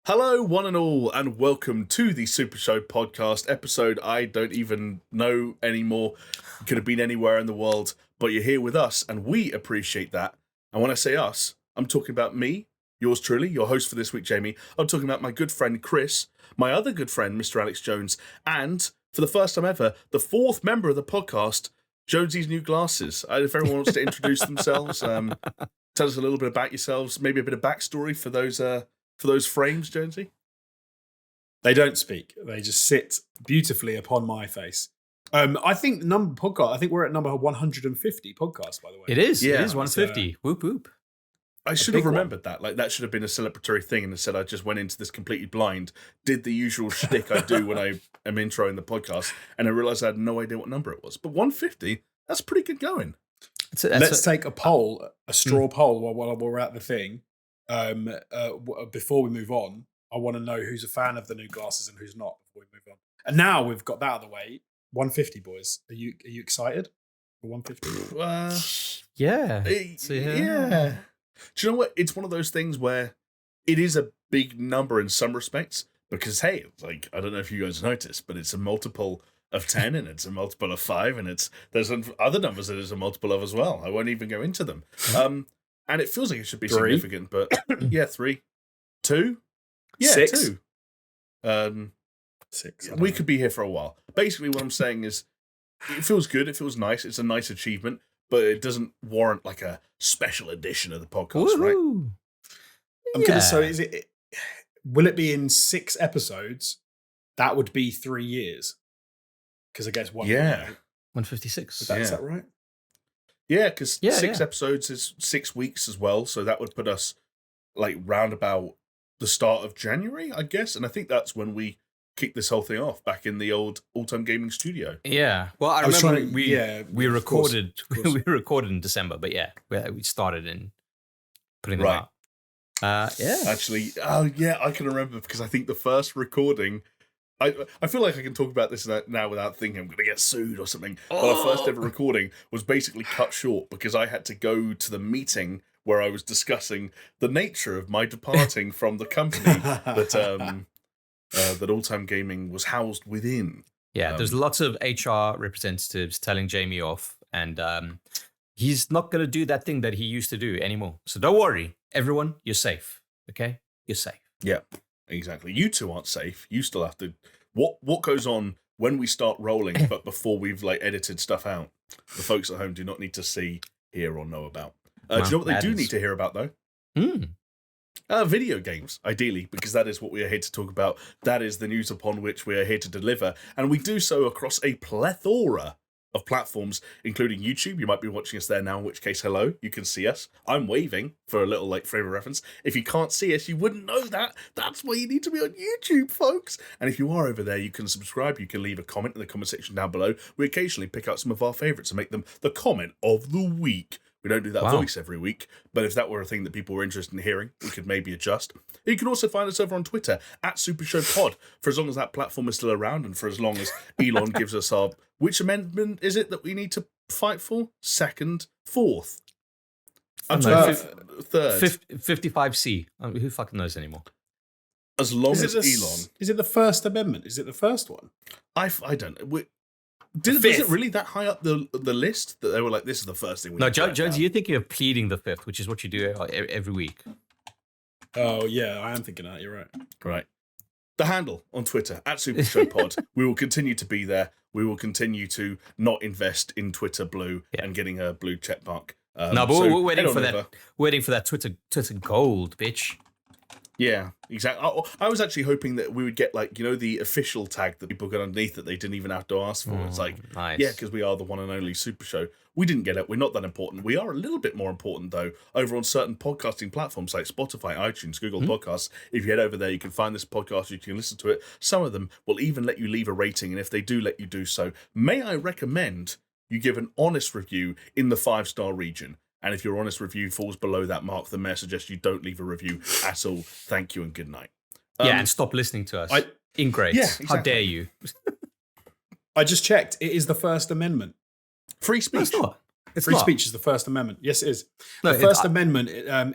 Hello, one and all, and welcome to the SuperShow podcast episode. I don't even know anymore. It could have been anywhere in the world, but you're here with us, and we appreciate that. And when I say us, I'm talking about me, yours truly, your host for this week, Jamie. I'm talking about my good friend, Chris, my other good friend, Mr. Alex Jones, and, for the first time ever, the fourth member of the podcast, Jonesy's New Glasses. If everyone wants to introduce themselves, tell us a little bit about yourselves, maybe a bit of backstory for those frames, Jonesy? They don't speak. They just sit beautifully upon my face. I think I think we're at number 150 podcast, by the way. It is. Yeah. It is 150. Whoop, whoop. I should have remembered that. Like, that should have been a celebratory thing, and instead I just went into this completely blind, did the usual shtick I do when I am introing the podcast, and I realised I had no idea what number it was. But 150, that's pretty good going. Let's take a poll, a straw poll while we're at the thing. Before we move on, I want to know who's a fan of the new glasses and who's not before we move on. And now we've got that out of the way. 150, boys. Are you excited for 150? Yeah. Yeah. Do you know what? It's one of those things where it is a big number in some respects because, hey, like, I don't know if you guys noticed, but it's a multiple of 10 and it's a multiple of 5 and there's other numbers that it's a multiple of as well. I won't even go into them. And it feels like it should be 3. significant, but yeah, 3, 2, yeah, 6. 2. 6. We could be here for a while. Basically, what I'm saying is, it feels good. It feels nice. It's a nice achievement, but it doesn't warrant like a special edition of the podcast, right? I'm gonna. So will it be in 6 episodes? That would be 3 years. Because I guess 156. Is that right? Yeah, because 6 episodes is 6 weeks as well, so that would put us like round about the start of January, I guess, and I think that's when we kicked this whole thing off back in the old all-time gaming studio. Yeah. Well, I remember we recorded we recorded in December, but we started in putting them out. Actually, I can remember because I think the first recording. I feel like I can talk about this now without thinking I'm going to get sued or something. But our first ever recording was basically cut short because I had to go to the meeting where I was discussing the nature of my departing from the company that All Time Gaming was housed within. Yeah, there's lots of HR representatives telling Jamie off, and he's not going to do that thing that he used to do anymore. So don't worry, everyone, you're safe. Okay, you're safe. Yeah. Exactly. You two aren't safe. You still have to. What goes on when we start rolling, but before we've like edited stuff out? The folks at home do not need to see, hear, or know about. Do you know what they do need to hear about though? Video games, ideally, because that is what we are here to talk about. That is the news upon which we are here to deliver, and we do so across a plethora of platforms, including YouTube. You might be watching us there now, in which case, hello, you can see us. I'm waving for a little like frame of reference. If you can't see us, you wouldn't know that. That's why you need to be on YouTube, folks. And if you are over there, you can subscribe. You can leave a comment in the comment section down below. We occasionally pick out some of our favorites and make them the comment of the week. We don't do that voice every week, but if that were a thing that people were interested in hearing, we could maybe adjust. You can also find us over on Twitter, at SuperShowPod, for as long as that platform is still around and for as long as Elon gives us our... Which amendment is it that we need to fight for? 2nd? 4th? I'm sorry, 3rd. 55C. Who fucking knows anymore? As long as Elon... Is it the First Amendment? Is it the first one? I don't know. Was it really that high up the list that they were like, this is the first thing we need to Jones, you're thinking of pleading the 5th, which is what you do every week. Oh, yeah, I am thinking that. You're right. Right. The handle on Twitter, at SuperShowPod. We will continue to be there. We will continue to not invest in Twitter Blue and getting a blue check mark. No, but we're waiting for that. Waiting for that Twitter Gold, bitch. Yeah, exactly. I was actually hoping that we would get, like, you know, the official tag that people got underneath that they didn't even have to ask for. It's like, nice. Yeah, because we are the one and only Super Show. We didn't get it. We're not that important. We are a little bit more important, though, over on certain podcasting platforms like Spotify, iTunes, Google Podcasts. If you head over there, you can find this podcast. You can listen to it. Some of them will even let you leave a rating. And if they do let you do so, may I recommend you give an honest review in the 5-star region. And if your honest review falls below that mark, then may I suggest you don't leave a review at all. Thank you and good night. And stop listening to us. Ingrates. Yeah, exactly. How dare you? I just checked. It is the First Amendment. Free speech. No, it's not. It's Free not. speech is the First Amendment. Yes, it is. No, The First Amendment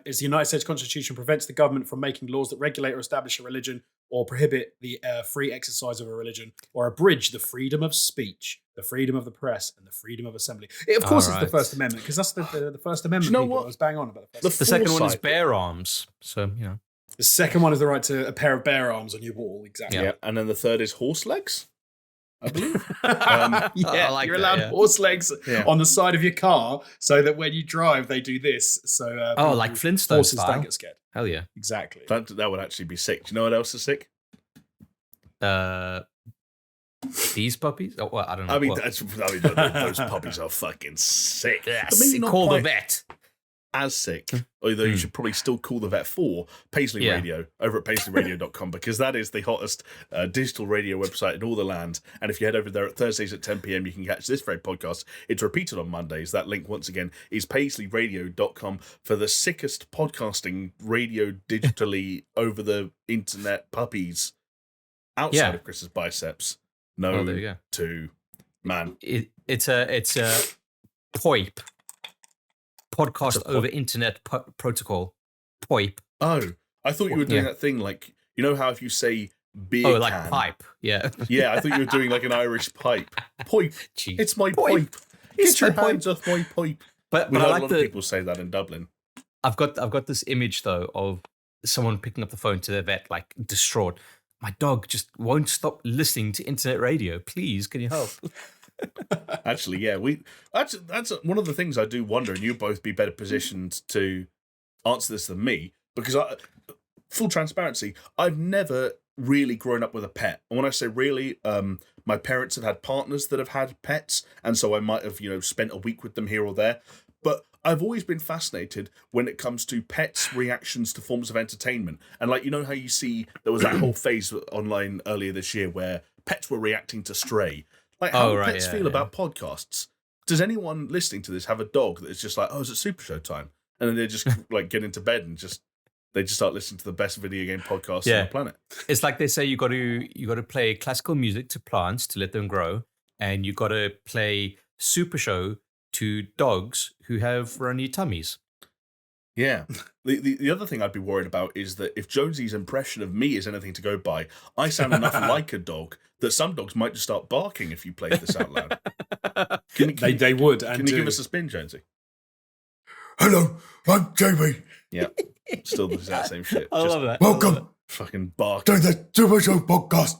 is the United States Constitution prevents the government from making laws that regulate or establish a religion or prohibit the free exercise of a religion or abridge the freedom of speech, the freedom of the press, and the freedom of assembly. Of course, it's the Alright. First Amendment because that's the First Amendment. Do you know people. what? I was bang on about the First The second one is foresight- bear arms. So, The second one is the right to a pair of bare arms on your wall. Exactly. Yeah, and then the third is horse legs, I believe. I Yeah, like you're that, allowed yeah. horse legs Yeah. on the side of your car so that when you drive, they do this. So people- like Flintstone horses style? don't get scared. Hell yeah. Exactly. That would actually be sick. Do you know what else is sick? These puppies? Oh, well, I don't know. I mean, What? those puppies are fucking sick. Yes, But maybe not call the quite vet. as sick, although you should probably still call the vet for Paisley Yeah. Radio over at paisleyradio.com because that is the hottest digital radio website in all the land. And if you head over there at Thursdays at 10 p.m, you can catch this very podcast. It's repeated on Mondays. That link, once again, is paisleyradio.com for the sickest podcasting radio digitally over the internet puppies outside Yeah. of Chris's biceps. No, Oh, there you go. to man. It's a POIP. Podcast It's a over internet protocol. POIP. Oh, I thought you were doing Yeah. that thing like, you know how if you say beer Oh, like can, pipe. Yeah. yeah, I thought you were doing like an Irish pipe. Pipe. Jeez. It's my Pipe. pipe. It's Get your my hands off my pipe. But We I heard like a lot of people say that in Dublin. I've got this image though of someone picking up the phone to their vet, like distraught. My dog just won't stop listening to internet radio. Please, can you help? Actually, yeah, that's one of the things I do wonder, and you'll both be better positioned to answer this than me, because full transparency, I've never really grown up with a pet. And when I say really, my parents have had partners that have had pets, and so I might have, spent a week with them here or there. But I've always been fascinated when it comes to pets' reactions to forms of entertainment. And like, how you see there was that whole phase online earlier this year where pets were reacting to Stray. Like, how do pets feel about podcasts? Does anyone listening to this have a dog that is just like, oh, is it SuperShow time? And then they just like get into bed and they just start listening to the best video game podcast on the planet. It's like they say you got to play classical music to plants to let them grow, and you got to play SuperShow to dogs who have runny tummies. Yeah. The other thing I'd be worried about is that if Jonesy's impression of me is anything to go by, I sound enough like a dog that some dogs might just start barking if you played this out loud. They would. Can you give us a spin, Jonesy? Hello, I'm Jamie. Yeah. Still the exact same shit. I Just love that. Welcome fucking bark. to the Super Show podcast.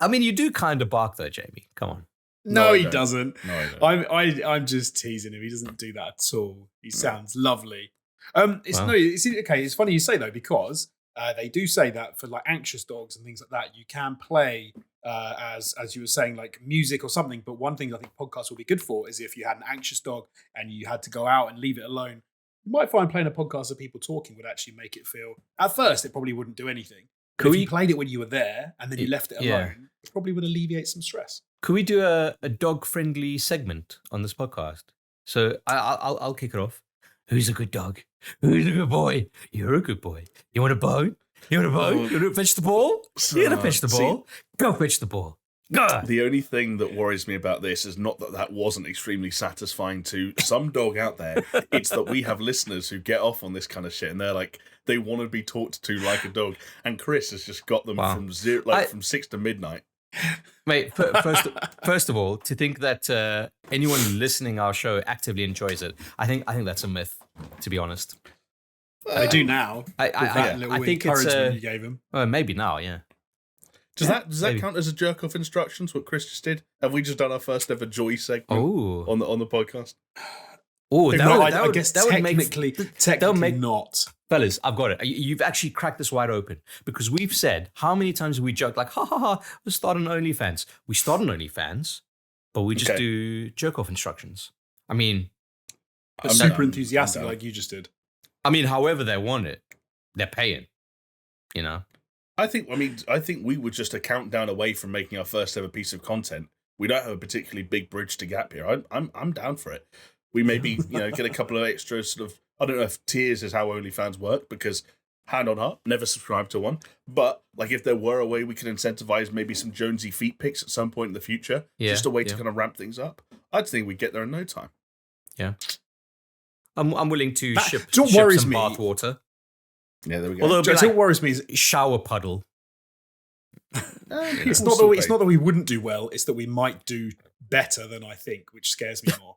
I mean, you do kind of bark though, Jamie. Come on. No, No, I he don't. doesn't. No, I don't. I'm just teasing him. He doesn't do that at all. He sounds lovely. Wow. It's funny you say though, because they do say that for like anxious dogs and things like that, you can play as you were saying, like music or something. But one thing I think podcasts will be good for is if you had an anxious dog and you had to go out and leave it alone. You might find playing a podcast of people talking would actually make it feel. At first, it probably wouldn't do anything. But if you played it when you were there and then you left it alone, it probably would alleviate some stress. Could we do a dog-friendly segment on this podcast? So I'll kick it off. Who's a good dog? Who's a good boy? You're a good boy. You want a bone? You want a bone? You want to fetch the ball? You want to fetch the ball? Go fetch the ball. Go. The only thing that worries me about this is not that wasn't extremely satisfying to some dog out there. It's that we have listeners who get off on this kind of shit and they're like, they want to be talked to like a dog. And Chris has just got them from from 6 to midnight. Mate, first of all, to think that anyone listening our show actively enjoys it, I think that's a myth. To be honest, They do now. I think it's encouragement you gave him. maybe now, yeah. Does that maybe. count as a jerk off instructions? What Chris just did? Have we just done our first ever joy segment on the podcast? Oh, I guess that would technically not. Fellas, I've got it. You've actually cracked this wide open because we've said how many times have we joked like, ha ha ha, we'll start on OnlyFans. We start on OnlyFans, but we just do jerk off instructions. I mean, But super enthusiastic like you just did. I mean, however they want it, they're paying. You know. I think we were just a countdown away from making our first ever piece of content. We don't have a particularly big bridge to gap here. I'm down for it. We maybe get a couple of extra sort of, I don't know if tiers is how OnlyFans work, because hand on heart, never subscribed to one. But like if there were a way we could incentivize maybe some Jonesy feet pics at some point in the future, just a way to kind of ramp things up, I'd think we'd get there in no time. Yeah. I'm willing to ship what worries some me- bath water. Yeah, there we go. Although James, what worries me is shower puddle. it's not that we wouldn't do well. It's that we might do better than I think, which scares me more.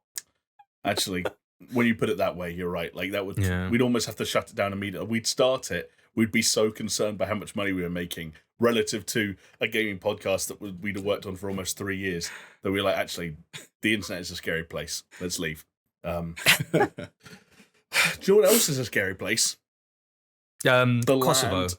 Actually, when you put it that way, you're right. Like that would, Yeah. we'd almost have to shut it down immediately. We'd start it. We'd be so concerned by how much money we were making relative to a gaming podcast that we'd have worked on for almost 3 years. That we're like, actually, the internet is a scary place. Let's leave. Do you know what else is a scary place? The Kosovo. land.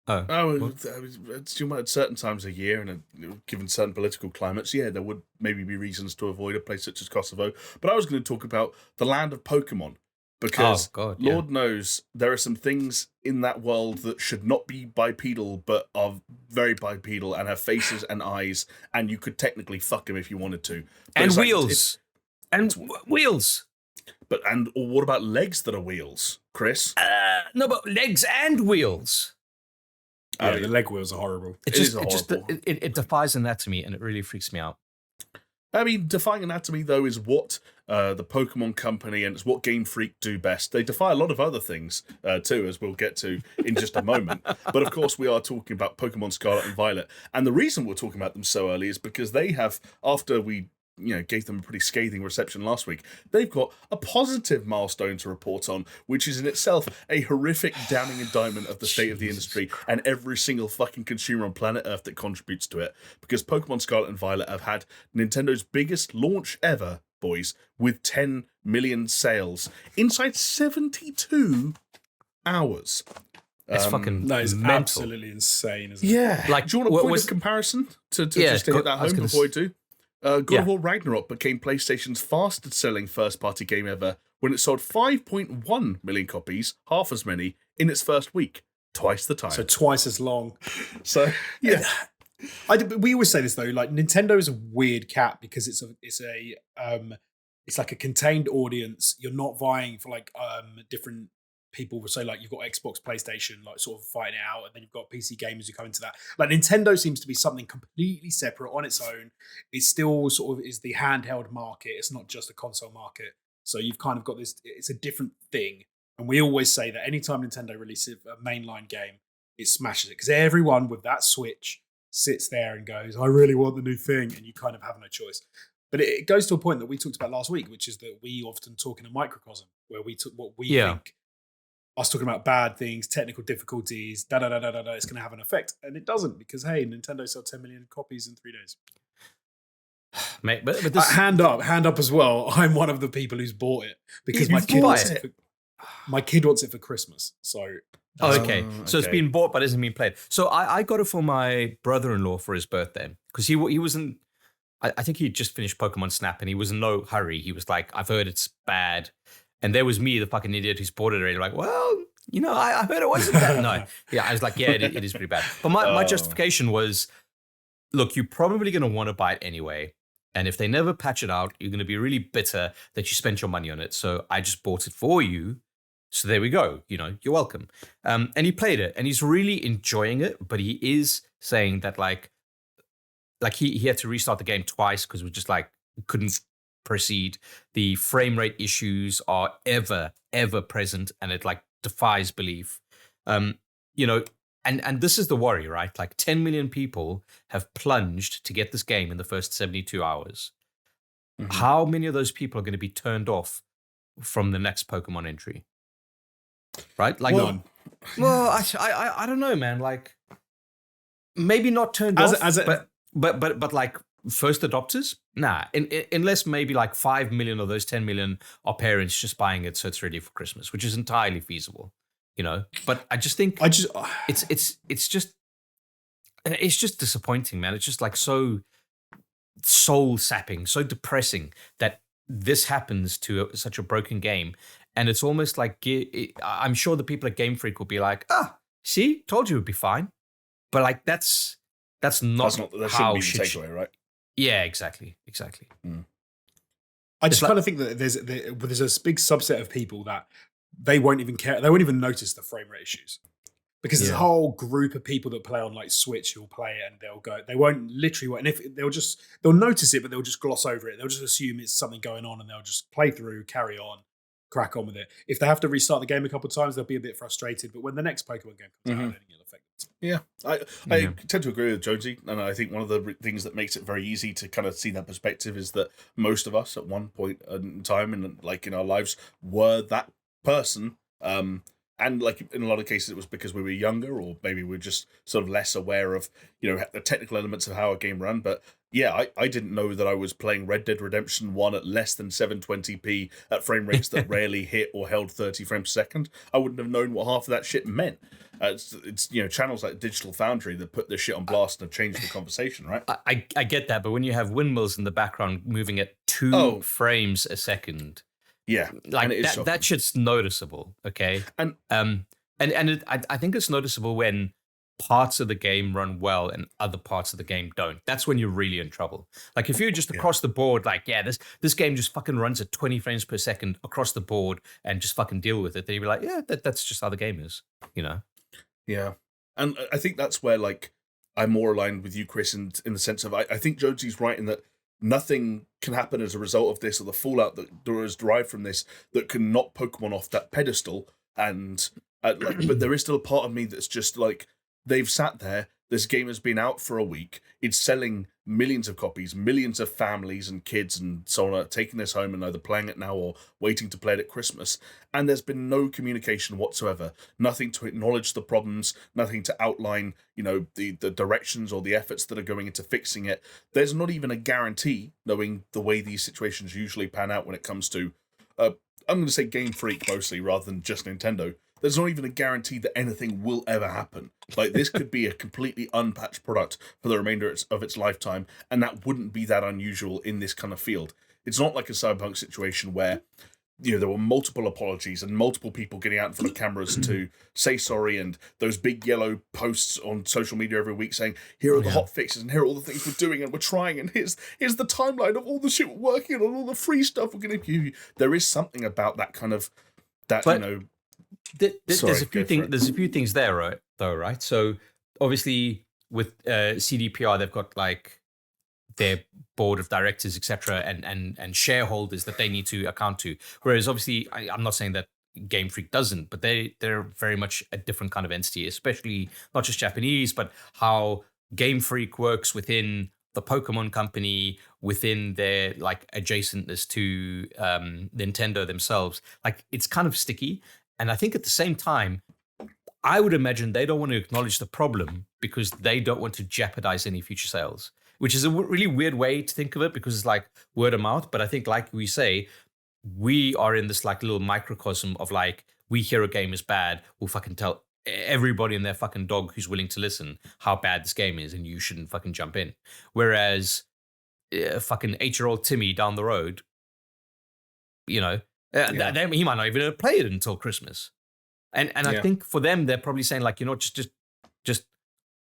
At certain times of year and given certain political climates, there would maybe be reasons to avoid a place such as Kosovo. But I was going to talk about the land of Pokemon because Lord knows there are some things in that world that should not be bipedal but are very bipedal and have faces and eyes, and you could technically fuck them if you wanted to. But And it's like- wheels. Wheels. Or what about legs that are wheels, Chris? No, but legs and wheels. Yeah, the leg wheels are horrible. It defies anatomy, and it really freaks me out. I mean, defying anatomy, though, is what the Pokemon Company and it's what Game Freak do best. They defy a lot of other things, too, as we'll get to in just a moment. But, of course, we are talking about Pokemon Scarlet and Violet. And the reason we're talking about them so early is because they have, after we gave them a pretty scathing reception last week, they've got a positive milestone to report on, which is in itself a horrific, damning indictment of the state of the industry and every single fucking consumer on planet Earth that contributes to it. Because Pokemon Scarlet and Violet have had Nintendo's biggest launch ever, boys, with 10 million sales inside 72 hours. It's fucking That is mental. absolutely insane, isn't it? Yeah. Like, do you want a point of comparison to just hit that home before we do? God of War Ragnarok became PlayStation's fastest-selling first-party game ever when it sold 5.1 million copies, half as many, in its first week. Twice the time. So twice as long. So, yeah. We always say this though, like Nintendo is a weird cat because it's like a contained audience. You're not vying for like different people. So like you've got Xbox, PlayStation, like sort of fighting it out, and then you've got PC gamers who come into that. Like Nintendo seems to be something completely separate on its own. It still sort of is the handheld market. It's not just a console market. So you've kind of got this. It's a different thing. And we always say that anytime Nintendo releases a mainline game, it smashes it because everyone with that Switch sits there and goes, I really want the new thing. And you kind of have no choice. But it goes to a point that we talked about last week, which is that we often talk in a microcosm where we took what we think, us talking about bad things, technical difficulties, it's going to have an effect. And it doesn't because, hey, Nintendo sold 10 million copies in 3 days. Mate, but this... hand up as well. I'm one of the people who's bought it because my kid wants it. My kid wants it for Christmas. So... okay. So it's been bought, but isn't being played. So I got it for my brother-in-law for his birthday because he wasn't. I think he just finished Pokemon Snap and he was in no hurry. He was like, "I've heard it's bad," and there was me, the fucking idiot who's bought it already. Like, well, I heard it wasn't bad. No, yeah, I was like, yeah, it is pretty bad. But my justification was, look, you're probably going to want to buy it anyway. And if they never patch it out, you're going to be really bitter that you spent your money on it. So I just bought it for you. So there we go. You're welcome. And he played it and he's really enjoying it. But he is saying that like he had to restart the game twice because we just like couldn't proceed. The frame rate issues are ever present and it like defies belief. And this is the worry, right? Like 10 million people have plunged to get this game in the first 72 hours. Mm-hmm. How many of those people are going to be turned off from the next Pokemon entry? Right? Like none. Well, I don't know, man. Like maybe not turned off, but like first adopters? Nah. Unless maybe like 5 million of those 10 million are parents just buying it so it's ready for Christmas, which is entirely feasible. But I just think it's just disappointing, man. It's just like so soul sapping, so depressing that this happens to such a broken game. And it's almost like, I'm sure the people at Game Freak will be like, see, told you it would be fine. But like, that's not how it should be the takeaway, right? Yeah, exactly. Mm. I just kind of think that there's a big subset of people that they won't even care. They won't even notice the frame rate issues because there's a Yeah. whole group of people that play on like Switch who'll play it and they won't literally, and if they'll notice it, but they'll just gloss over it. They'll just assume it's something going on and they'll just play through, carry on, crack on with it. If they have to restart the game a couple of times, they'll be a bit frustrated. But when the next Pokemon game comes out, I don't think it'll affect them. Yeah, I tend to agree with Jonesy, and I think one of the things that makes it very easy to kind of see that perspective is that most of us at one point in time in our lives were that person. And like in a lot of cases, it was because we were younger, or maybe we were just sort of less aware of the technical elements of how a game ran. But yeah, I didn't know that I was playing Red Dead Redemption 1 at less than 720p at frame rates that rarely hit or held 30 frames per second. I wouldn't have known what half of that shit meant. It's channels like Digital Foundry that put this shit on blast and have changed the conversation, right? I get that, but when you have windmills in the background moving at 2 frames a second, yeah, like that shit's noticeable, okay? And I think it's noticeable when parts of the game run well and other parts of the game don't. That's when you're really in trouble. Like if you're just across the board, like this game just fucking runs at 20 frames per second across the board and just fucking deal with it, then you'd be like, yeah, that's just how the game is, Yeah, and I think that's where like I'm more aligned with you, Chris, in the sense of I think Jonesy's right in that nothing can happen as a result of this, or the fallout that is derived from this, that can knock Pokemon off that pedestal. And but there is still a part of me that's just like, they've sat there. This game has been out for a week. It's selling millions of copies. Millions of families and kids and so on are taking this home and either playing it now or waiting to play it at Christmas. And there's been no communication whatsoever. Nothing to acknowledge the problems. Nothing to outline, the directions or the efforts that are going into fixing it. There's not even a guarantee, knowing the way these situations usually pan out when it comes to, I'm going to say Game Freak mostly rather than just Nintendo. There's not even a guarantee that anything will ever happen. Like, this could be a completely unpatched product for the remainder of its lifetime, and that wouldn't be that unusual in this kind of field. It's not like a Cyberpunk situation where, there were multiple apologies and multiple people getting out in front of cameras to say sorry, and those big yellow posts on social media every week saying, here are the hot fixes, and here are all the things we're doing, and we're trying, and here's the timeline of all the shit we're working on, all the free stuff we're going to give you. There is something about that kind of, there's a few things there, right? Right. So obviously with CDPR, they've got like their board of directors, etc., and shareholders that they need to account to. Whereas obviously, I'm not saying that Game Freak doesn't, but they're very much a different kind of entity, especially not just Japanese, but how Game Freak works within the Pokemon company, within their like adjacentness to Nintendo themselves. Like, it's kind of sticky. And I think at the same time, I would imagine they don't want to acknowledge the problem because they don't want to jeopardize any future sales, which is a really weird way to think of it because it's like word of mouth. But I think, like we say, we are in this like little microcosm of like, we hear a game is bad, we'll fucking tell everybody and their fucking dog who's willing to listen how bad this game is and you shouldn't fucking jump in. Whereas fucking 8-year-old Timmy down the road, he might not even play it until Christmas. And I think for them, they're probably saying like, just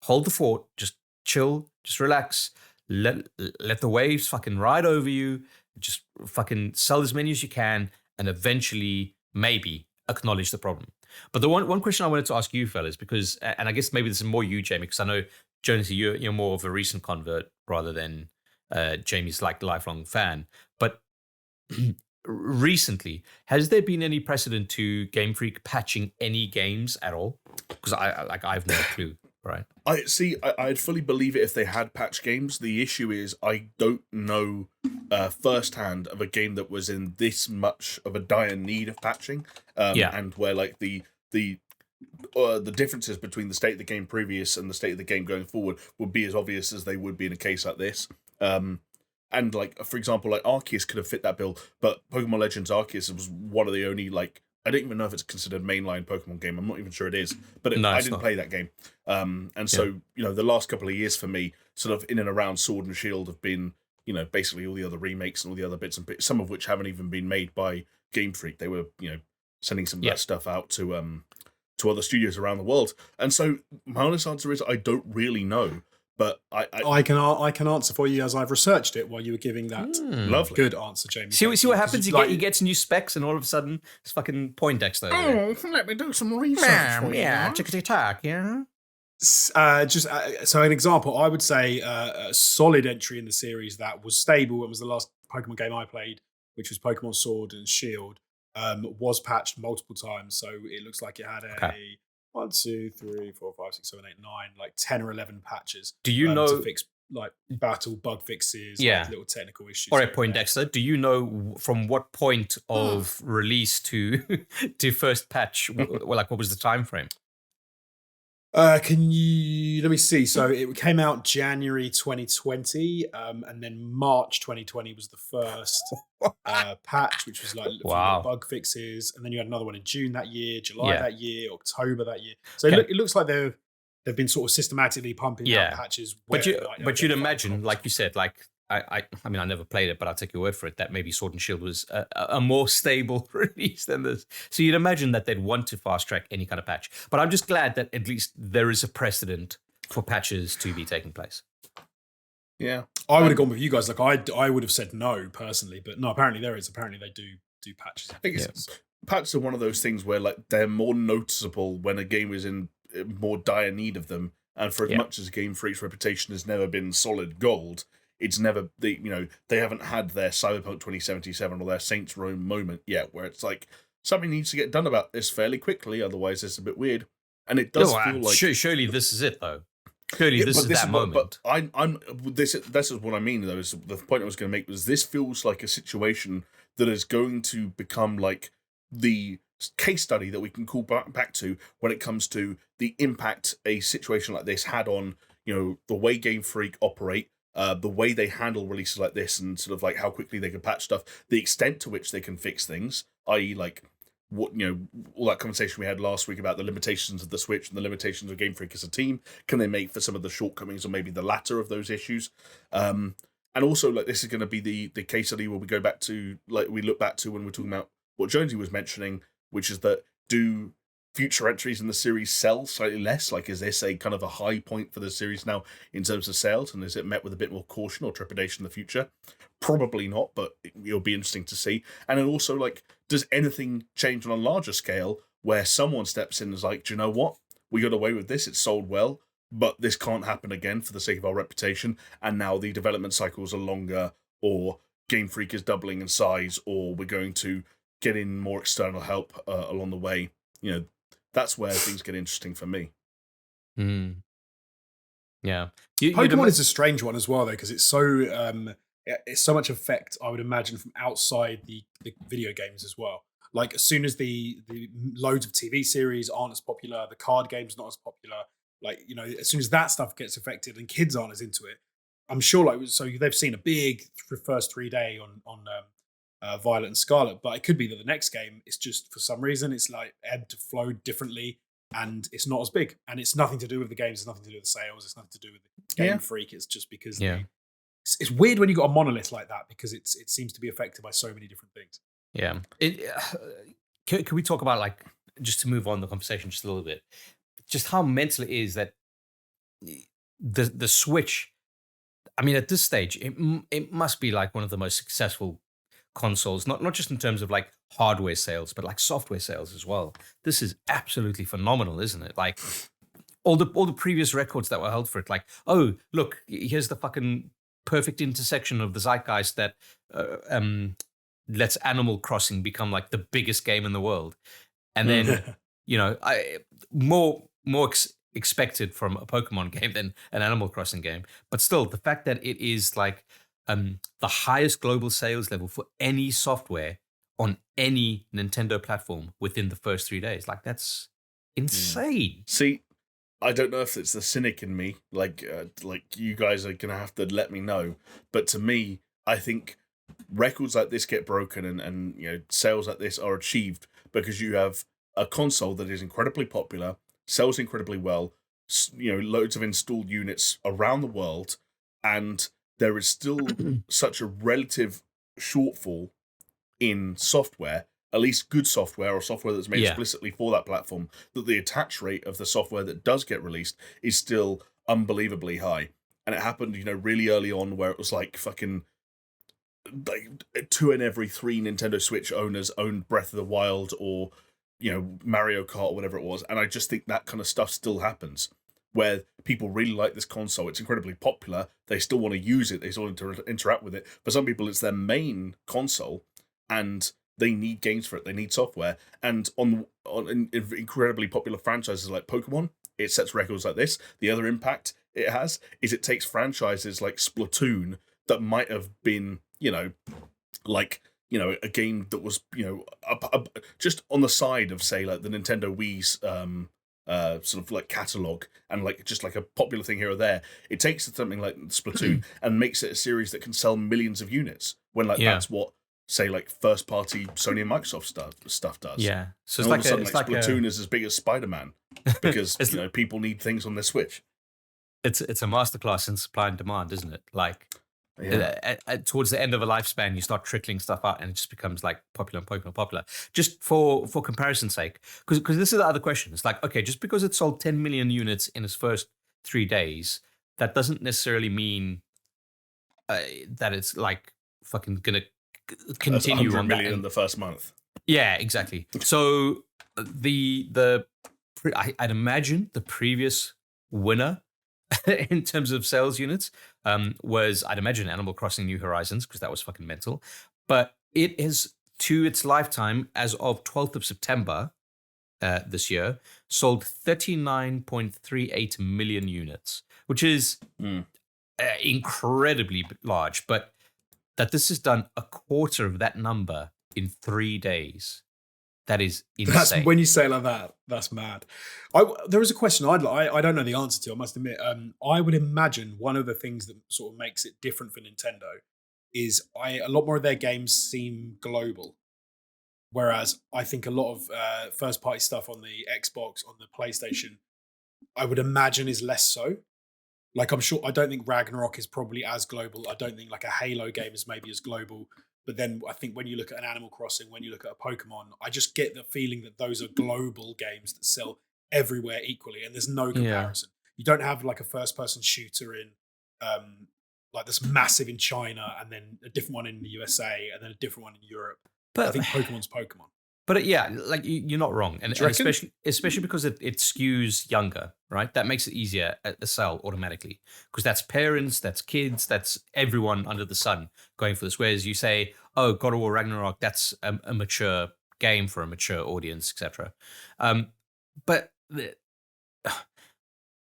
hold the fort, just chill, just relax, let the waves fucking ride over you, just fucking sell as many as you can, and eventually maybe acknowledge the problem. But the one question I wanted to ask you fellas, because, and I guess maybe this is more you, Jamie, because I know, Jonesy, you're more of a recent convert rather than Jamie's like lifelong fan. But recently, has there been any precedent to Game Freak patching any games at all? Because I have no clue, right? I'd fully believe it if they had patched games. The issue is I don't know firsthand of a game that was in this much of a dire need of patching, and where like the differences between the state of the game previous and the state of the game going forward would be as obvious as they would be in a case like this. And like, for example, like Arceus could have fit that bill, but Pokemon Legends Arceus was one of the only, like, I don't even know if it's considered mainline Pokemon game. I'm not even sure it is, but I didn't play that game. So, the last couple of years for me, sort of in and around Sword and Shield have been, basically all the other remakes and all the other bits and bits, some of which haven't even been made by Game Freak. They were, sending some of that stuff out to other studios around the world. And so my honest answer is I don't really know. But I can answer for you as I've researched it while you were giving that lovely. good answer, Jamie. See Thank what you. happens. 'Cause, He gets new specs, and all of a sudden, it's fucking Poindexter. let me do some research for you. tickety tack, yeah. So an example, I would say a solid entry in the series that was stable. It was the last Pokemon game I played, which was Pokemon Sword and Shield. Was patched multiple times, so it looks like it had a 1, 2, 3, 4, 5, 6, 7, 8, 9, like 10 or 11 patches. Do you know to fix like battle bug fixes, like little technical issues? All right, Poindexter. Do you know from what point of release to first patch? Like, what was the time frame? Can you let me see? So it came out January 2020, and then March 2020 was the first patch, which was like bug fixes, and then you had another one in June that year, July that year, October that year. So it looks like they've been sort of systematically pumping out patches. But you'd imagine, like you said, like I mean, I never played it, but I'll take your word for it that maybe Sword and Shield was a more stable release than this. So you'd imagine that they'd want to fast track any kind of patch. But I'm just glad that at least there is a precedent for patches to be taking place. Yeah, I would have gone with you guys. Like I would have said no personally, but no. Apparently there is. Apparently they do patches. I think patches are one of those things where like they're more noticeable when a game is in more dire need of them. And for as much as Game Freak's reputation has never been solid gold, it's never they haven't had their Cyberpunk 2077 or their Saints Row moment yet, where it's like something needs to get done about this fairly quickly, otherwise it's a bit weird. And it does feel like surely this is it though. Surely this is that moment. But this is what I mean though. Is the point I was going to make was this feels like a situation that is going to become like the case study that we can call back to when it comes to the impact a situation like this had on the way Game Freak operate. The way they handle releases like this and sort of like how quickly they can patch stuff, the extent to which they can fix things, i.e. like what all that conversation we had last week about the limitations of the Switch and the limitations of Game Freak as a team, can they make for some of the shortcomings or maybe the latter of those issues? And also like this is going to be the case study where we go back to like we look back to when we're talking about what Jonesy was mentioning, which is that do future entries in the series sell slightly less? Like, is this a kind of a high point for the series now in terms of sales? And is it met with a bit more caution or trepidation in the future? Probably not, but it'll be interesting to see. And then also, like, does anything change on a larger scale where someone steps in and is like, do you know what? We got away with this. It sold well, but this can't happen again for the sake of our reputation. And now the development cycles are longer, or Game Freak is doubling in size, or we're going to get in more external help along the way. That's where things get interesting for me. Yeah, Pokemon is a strange one as well, though, because it's so much effect. I would imagine from outside the video games as well. Like as soon as the loads of TV series aren't as popular, the card games not as popular. Like as soon as that stuff gets affected and kids aren't as into it, I'm sure they've seen a big first 3 day on Violet and Scarlet, but it could be that the next game is just for some reason it's like ebbed to flow differently and it's not as big, and it's nothing to do with the games, it's nothing to do with the sales, it's nothing to do with the Game Freak. It's just because it's weird when you got a monolith like that because it seems to be affected by so many different things. Can we talk about, like, just to move on the conversation just a little bit, just how mental it is that the Switch, I mean, at this stage it must be like one of the most successful consoles, not just in terms of like hardware sales, but like software sales as well. This is absolutely phenomenal, isn't it? Like all the previous records that were held for it, like, oh, look, here's the fucking perfect intersection of the zeitgeist that lets Animal Crossing become like the biggest game in the world. And then, more expected from a Pokemon game than an Animal Crossing game. But still, the fact that it is like the highest global sales level for any software on any Nintendo platform within the first 3 days. Like, that's insane. See, I don't know if it's the cynic in me, like you guys are going to have to let me know. But to me, I think records like this get broken and sales like this are achieved because you have a console that is incredibly popular, sells incredibly well, loads of installed units around the world, and there is still such a relative shortfall in software, at least good software or software that's made explicitly for that platform, that the attach rate of the software that does get released is still unbelievably high. and it happened, really early on, where it was like fucking like 2 in every 3 Nintendo Switch owners owned Breath of the Wild or Mario Kart or whatever it was, and I just think that kind of stuff still happens. Where people really like this console, it's incredibly popular. They still want to use it. They still want to interact with it. For some people, it's their main console, and they need games for it. They need software. And on incredibly popular franchises like Pokemon, it sets records like this. The other impact it has is it takes franchises like Splatoon that might have been, a game that was, just on the side of, say, like the Nintendo Wii's sort of like catalog and like just like a popular thing here or there. It takes something like Splatoon and makes it a series that can sell millions of units when that's what, say, like first party Sony and Microsoft stuff does. Yeah. So and all of a sudden, Splatoon is as big as Spider-Man because people need things on their Switch. It's a masterclass in supply and demand, isn't it? Like towards the end of a lifespan, you start trickling stuff out, and it just becomes like popular. Just for comparison's sake, because this is the other question. It's like, okay, just because it sold 10 million units in its first 3 days, that doesn't necessarily mean that it's like fucking gonna continue on that. In the first month. Yeah, exactly. So I'd imagine the previous winner in terms of sales units was, I'd imagine, Animal Crossing New Horizons, because that was fucking mental. But it is, to its lifetime, as of 12th of September this year, sold 39.38 million units, which is incredibly large. But that this has done a quarter of that number in 3 days. That is insane. When you say it like that, that's mad. There was a question I don't know the answer to, I must admit. I would imagine one of the things that sort of makes it different for Nintendo is a lot more of their games seem global. Whereas I think a lot of first-party stuff on the Xbox, on the PlayStation, I would imagine is less so. Like, I don't think Ragnarok is probably as global. I don't think like a Halo game is maybe as global. But then I think when you look at an Animal Crossing, when you look at a Pokemon, I just get the feeling that those are global games that sell everywhere equally, and there's no comparison. You don't have like a first-person shooter in like this massive in China, and then a different one in the USA, and then a different one in Europe. But I think Pokemon's Pokemon. But like you're not wrong, and especially because it skews younger, right? That makes it easier to sell automatically, because that's parents, that's kids, that's everyone under the sun going for this. Whereas you say, "Oh, God of War Ragnarok," that's a mature game for a mature audience, etc. But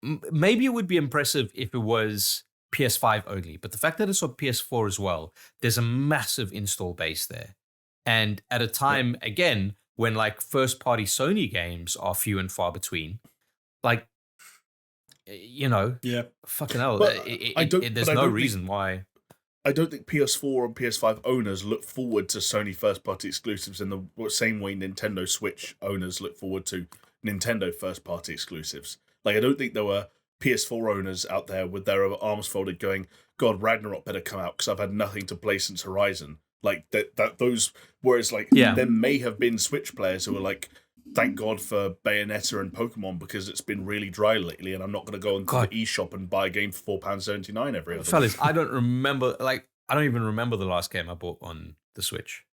maybe it would be impressive if it was PS5 only. But the fact that it's on PS4 as well, there's a massive install base there. And at a time, again, when like first-party Sony games are few and far between, like, fucking hell, there's no reason why. I don't think PS4 and PS5 owners look forward to Sony first-party exclusives in the same way Nintendo Switch owners look forward to Nintendo first-party exclusives. Like, I don't think there were PS4 owners out there with their arms folded going, God, Ragnarok better come out because I've had nothing to play since Horizon. Like those, whereas like there may have been Switch players who were like, thank God for Bayonetta and Pokemon because it's been really dry lately, and I'm not going to go into the eShop and buy a game for £4.79 every other Fellas, I don't even remember the last game I bought on the Switch.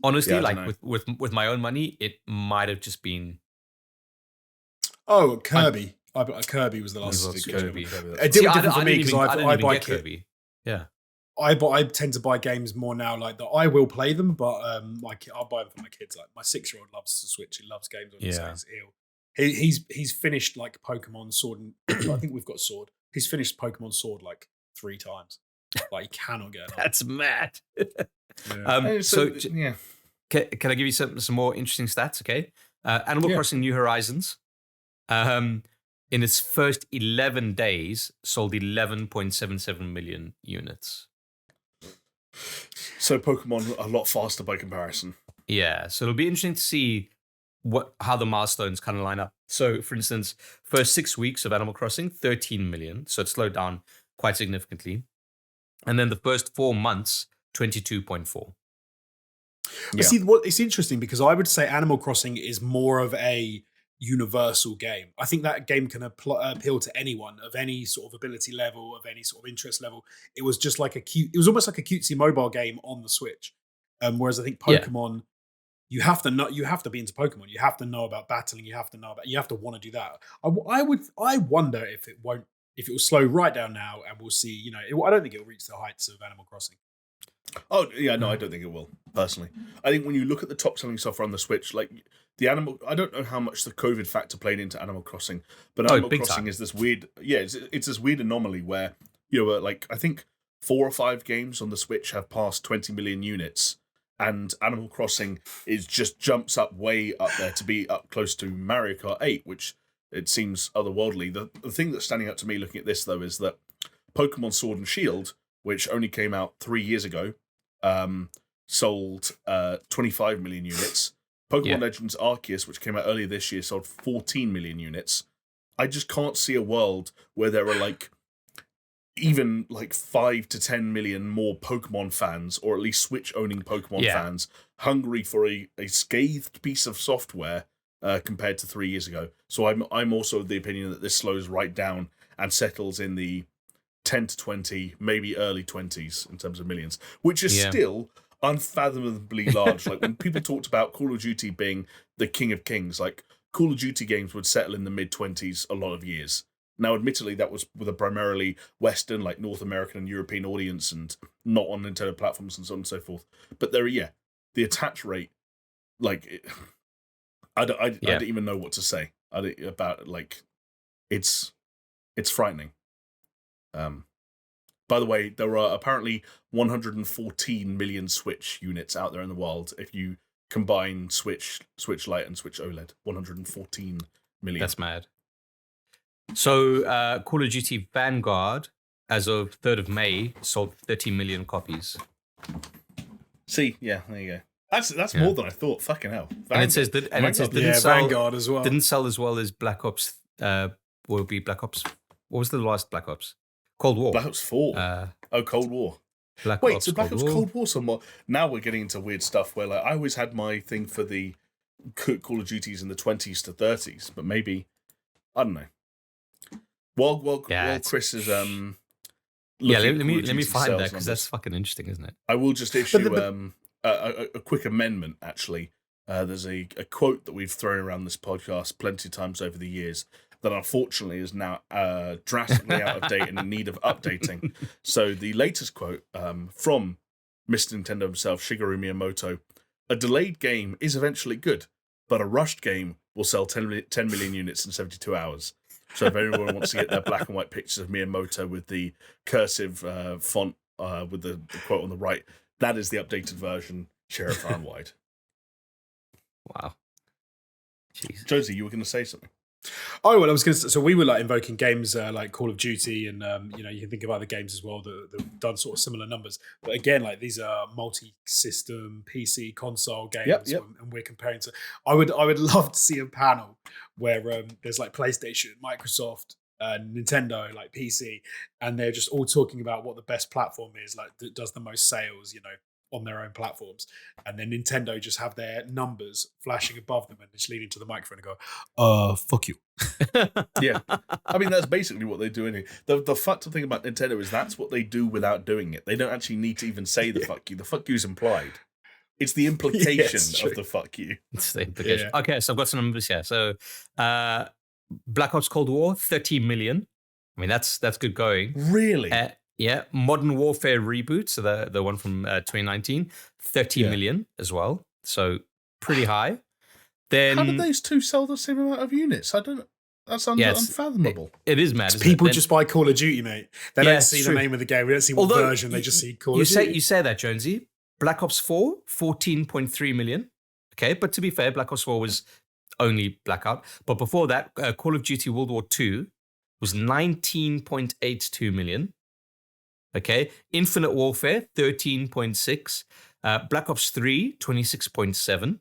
Honestly, with my own money, it might have just been. Oh, Kirby. Kirby was the last. Kirby. It did different for me because I buy Kirby. Yeah, I tend to buy games more now like that. I will play them, but I'll buy them for my kids. Like my 6-year-old loves the Switch. He loves games on his ill. He's finished like Pokemon Sword, and I think we've got Sword. He's finished Pokemon Sword like 3 times. Like he cannot get enough. That's mad. Yeah. Can I give you some more interesting stats? Okay, Animal Crossing New Horizons. In its first 11 days, sold 11.77 million units. So Pokemon a lot faster by comparison. Yeah, so it'll be interesting to see how the milestones kind of line up. So, for instance, first 6 weeks of Animal Crossing, 13 million. So it slowed down quite significantly. And then the first 4 months, 22.4. Yeah. See, it's interesting because I would say Animal Crossing is more of a universal game. I think that game can appeal to anyone of any sort of ability level, of any sort of interest level. It was just like it was almost like a cutesy mobile game on the Switch. Whereas I think Pokemon, you have to be into Pokemon. You have to know about battling. You have to want to do that. I wonder if it will slow right down now, and we'll see. I don't think it'll reach the heights of Animal Crossing. Oh yeah, no, I don't think it will. Personally, I think when you look at the top selling software on the Switch, like I don't know how much the COVID factor played into Animal Crossing, but Animal Crossing is this weird, it's this weird anomaly where like I think 4 or 5 games on the Switch have passed 20 million units, and Animal Crossing just jumps up way up there to be up close to Mario Kart 8, which it seems otherworldly. The thing that's standing out to me looking at this though is that Pokemon Sword and Shield, which only came out 3 years ago, sold 25 million units. Pokemon Legends Arceus, which came out earlier this year, sold 14 million units. I just can't see a world where there are even 5 to 10 million more Pokemon fans, or at least Switch-owning Pokemon fans, hungry for a scathed piece of software compared to 3 years ago. So I'm also of the opinion that this slows right down and settles in the 10 to 20, maybe early 20s in terms of millions, which is still unfathomably large. Like when people talked about Call of Duty being the king of kings, like Call of Duty games would settle in the mid-20s a lot of years. Now, admittedly, that was with a primarily Western, like North American and European audience, and not on Nintendo platforms and so on and so forth. But the attach rate, I don't even know what to say about it. It's frightening. By the way, there are apparently 114 million Switch units out there in the world if you combine Switch Lite and Switch OLED. 114 million. That's mad. So Call of Duty Vanguard, as of 3rd of May, sold 30 million copies. See, yeah, there you go. That's more than I thought. Fucking hell. Vanguard. And it says that Vanguard as well. Didn't sell as well as Black Ops. Will be Black Ops. What was the last Black Ops? Cold War. Black Ops 4. Cold War. Black Ops Cold War somewhat. Now we're getting into weird stuff where I always had my thing for the Call of Duties in the 20s to 30s, but maybe I don't know. While Chris is let me find that, because that's fucking interesting, isn't it? I will just issue a quick amendment. Actually, there's a quote that we've thrown around this podcast plenty of times over the years that unfortunately is now drastically out of date and in need of updating. So the latest quote from Mr. Nintendo himself, Shigeru Miyamoto: "A delayed game is eventually good, but a rushed game will sell 10 million units in 72 hours. So if anyone wants to get their black and white pictures of Miyamoto with the cursive font with the quote on the right, that is the updated version, share it far and wide." Wow. Jeez. Josie, you were going to say something. Oh, well, I was going to. So we were invoking games like Call of Duty, and you can think of other games as well that have done sort of similar numbers. But again, these are multi-system PC console games, and we're comparing to. I would love to see a panel where there's PlayStation, Microsoft, Nintendo, PC, and they're just all talking about what the best platform is, that does the most sales, on their own platforms, and then Nintendo just have their numbers flashing above them and just lean into the microphone and go, fuck you. Yeah. I mean, that's basically what they do anyway. The fucked up thing about Nintendo is that's what they do without doing it. They don't actually need to even say the fuck you. The fuck you's implied. It's the implication of the fuck you. It's the implication. Yeah. Okay, so I've got some numbers here. So Black Ops Cold War, 30 million. I mean, that's good going. Really? Modern Warfare Reboot, so the one from 2019, 30 million as well. So pretty high. Then how did those two sell the same amount of units? I don't. That's unfathomable. It is mad. People just buy Call of Duty, mate. They don't see the name of the game. We don't see what version. They just see Call of Duty. You say that, Jonesy. Black Ops 4, 14.3 million. Okay, but to be fair, Black Ops 4 was only Blackout. But before that, Call of Duty World War II was 19.82 million. Okay, Infinite Warfare, 13.6. Black Ops 3, 26.7.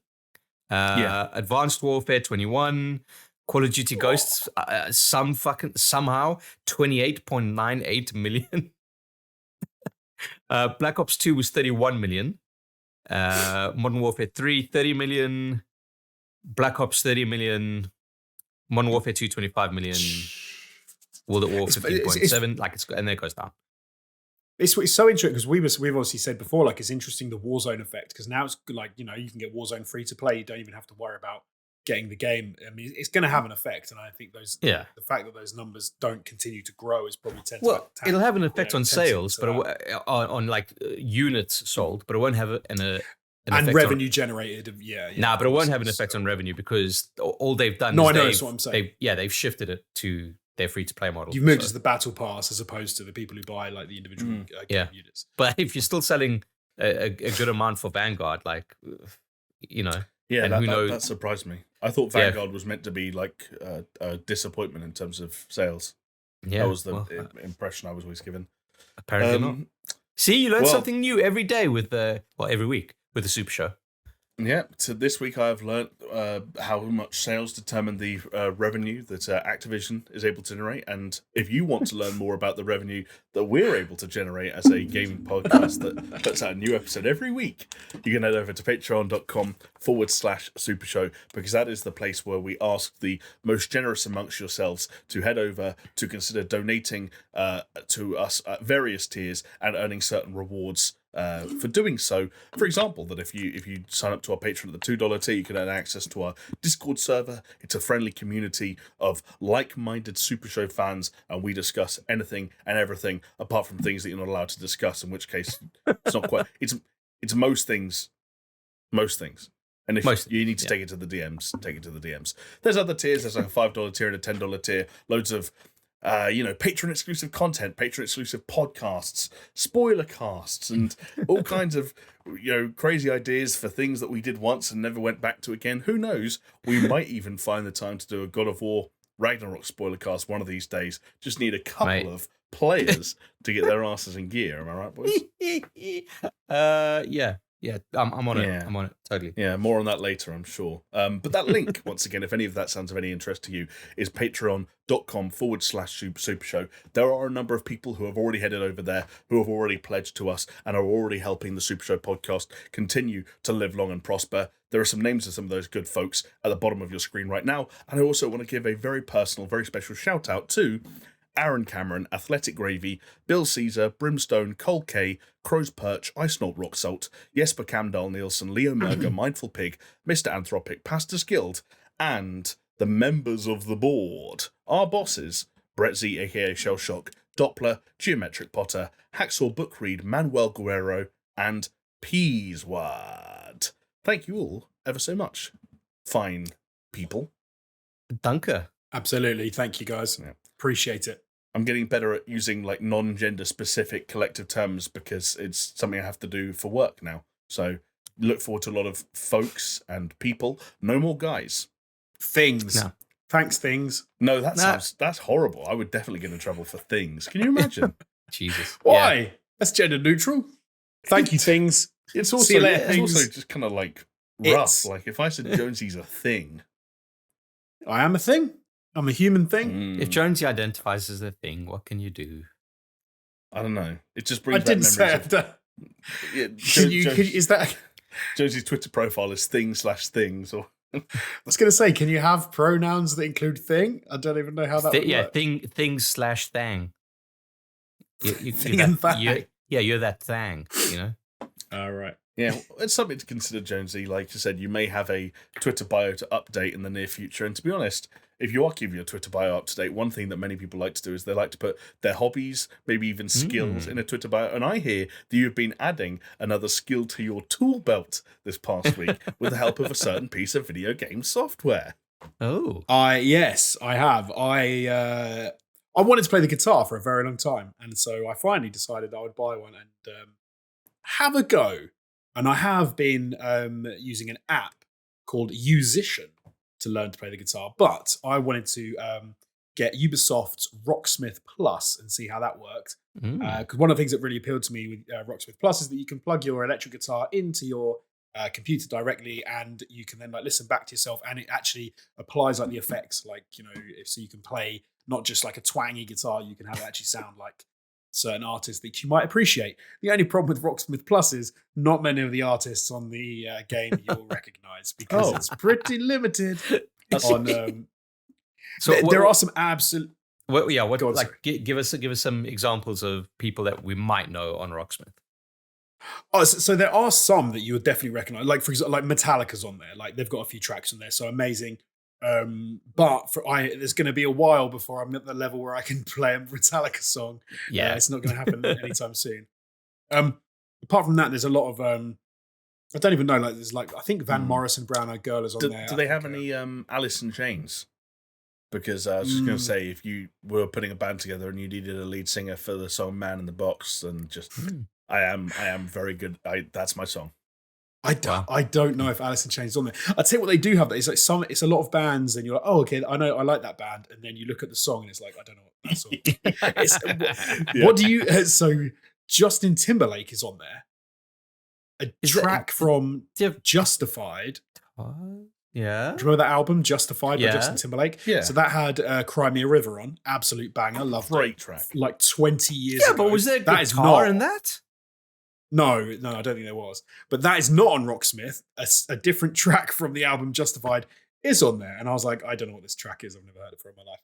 Advanced Warfare, 21. Call of Duty Ghosts, somehow, 28.98 million. Black Ops 2 was 31 million. Modern Warfare 3, 30 million. Black Ops, 30 million. Modern Warfare 2, 25 million. World at War, 15.7. Like and then it goes down. It's so interesting because we've obviously said before, like it's interesting the Warzone effect because now it's like, you know, you can get Warzone free to play. You don't even have to worry about getting the game. I mean, it's going to have an effect, and I think the fact that those numbers don't continue to grow is probably it'll have an effect on sales, but on like units sold, but it won't have an and revenue generated. Nah, but it won't have an effect on revenue because all they've done. No, I know that's what I'm saying. They've shifted it to their free to play model. You've moved it to the battle pass as opposed to the people who buy like the individual game units. But if you're still selling a good amount for Vanguard, like, you know. Yeah, that surprised me. I thought Vanguard was meant to be like a disappointment in terms of sales. Yeah, that was the impression I was always given. Apparently not. See, you learn something new every day every week with the Super Show. Yeah, so this week I have learnt how much sales determine the revenue that Activision is able to generate. And if you want to learn more about the revenue that we're able to generate as a gaming podcast that puts out a new episode every week, you can head over to patreon.com/supershow, because that is the place where we ask the most generous amongst yourselves to head over to consider donating to us at various tiers and earning certain rewards for doing so. For example, that if you sign up to our Patreon at the $2 tier, you can earn access to our Discord server. It's a friendly community of like-minded Super Show fans, and we discuss anything and everything apart from things that you're not allowed to discuss, in which case it's not quite it's most things. And if you need to take it to the DMs, take it to the DMs. There's other tiers. There's like a $5 tier and a $10 tier. Loads of Patreon exclusive content, Patreon exclusive podcasts, spoiler casts, and all kinds of, crazy ideas for things that we did once and never went back to again. Who knows? We might even find the time to do a God of War Ragnarok spoiler cast one of these days. Just need a couple of players to get their asses in gear. Am I right, boys? Yeah, I'm on it. I'm on it, totally. Yeah, more on that later, I'm sure. But that link, once again, if any of that sounds of any interest to you, is patreon.com/supershow. There are a number of people who have already headed over there, who have already pledged to us, and are already helping the Super Show podcast continue to live long and prosper. There are some names of some of those good folks at the bottom of your screen right now, and I also want to give a very personal, very special shout out to Aaron Cameron, Athletic Gravy, Bill Caesar, Brimstone, Cole K, Crow's Perch, I Snort Rock Salt, Jesper Camdal Nielsen, Leo Merger, Mindful Pig, Mr. Anthropic, Pastor's Guild, and the members of the board. Our bosses, Brett Z, aka Shellshock, Doppler, Geometric Potter, Hacksaw Bookread, Manuel Guerrero, and Peaswad. Thank you all ever so much. Fine people. Danke. Absolutely. Thank you, guys. Yeah. Appreciate it. I'm getting better at using like non-gender specific collective terms because it's something I have to do for work now. So look forward to a lot of folks and people. No more guys. Things. No. Thanks, things. No, that's horrible. I would definitely get in trouble for things. Can you imagine? Jesus. Why? Yeah. That's gender neutral. Thank you, things. It's also, it's also just kind of like rough. Like if I said Jonesy's a thing. I am a thing. I'm a human thing. If Jonesy identifies as a thing, what can you do? I don't know. It just brings I didn't say that. Is that Josie's Twitter profile is thing/things or I was going to say, can you have pronouns that include thing? I don't even know how that would work. Thing/thang. Thing and thang. You're that thang, All right. Yeah, it's something to consider, Jonesy. Like you said, you may have a Twitter bio to update in the near future. And to be honest, if you are keeping your Twitter bio up to date, one thing that many people like to do is they like to put their hobbies, maybe even skills in a Twitter bio. And I hear that you've been adding another skill to your tool belt this past week with the help of a certain piece of video game software. Oh. Yes, I have. I wanted to play the guitar for a very long time. And so I finally decided I would buy one and have a go. And I have been using an app called Musician to learn to play the guitar. But I wanted to get Ubisoft's Rocksmith Plus and see how that worked. Because one of the things that really appealed to me with Rocksmith Plus is that you can plug your electric guitar into your computer directly, and you can then like listen back to yourself, and it actually applies like the effects, like so you can play not just like a twangy guitar, you can have it actually sound like certain artists that you might appreciate. The only problem with Rocksmith Plus is not many of the artists on the game you'll recognize because it's pretty limited on So there are some absolute. What, yeah, what Go on, like give us some examples of people that we might know on Rocksmith. Oh, so there are some that you would definitely recognize. Like for example, like Metallica's on there. Like they've got a few tracks on there, so amazing. But there's going to be a while before I'm at the level where I can play a Metallica song. Yeah, it's not going to happen anytime soon. Apart from that, there's a lot of I don't even know. Like there's like I think Van Morrison, Brown Eyed Girl is on there. Do they have any Alice in Chains? Because I was just going to say, if you were putting a band together and you needed a lead singer for the song "Man in the Box," then just I am very good. That's my song. I don't know if Alice in Chains is on there. I'd say what they do have that is like it's a lot of bands, and you're like, oh, okay, I know, I like that band, and then you look at the song and it's like, I don't know what that song. What do you? So Justin Timberlake is on there. A track from Justified. Yeah. Do you remember that album, Justified by Justin Timberlake? Yeah. So that had Cry Me a River on. Absolute banger. Loved it. Great track. Like 20 years ago. Yeah, but was there that is guitar not in that? No, I don't think there was. But that is not on Rocksmith. A different track from the album Justified is on there. And I was like, I don't know what this track is. I've never heard it for in my life.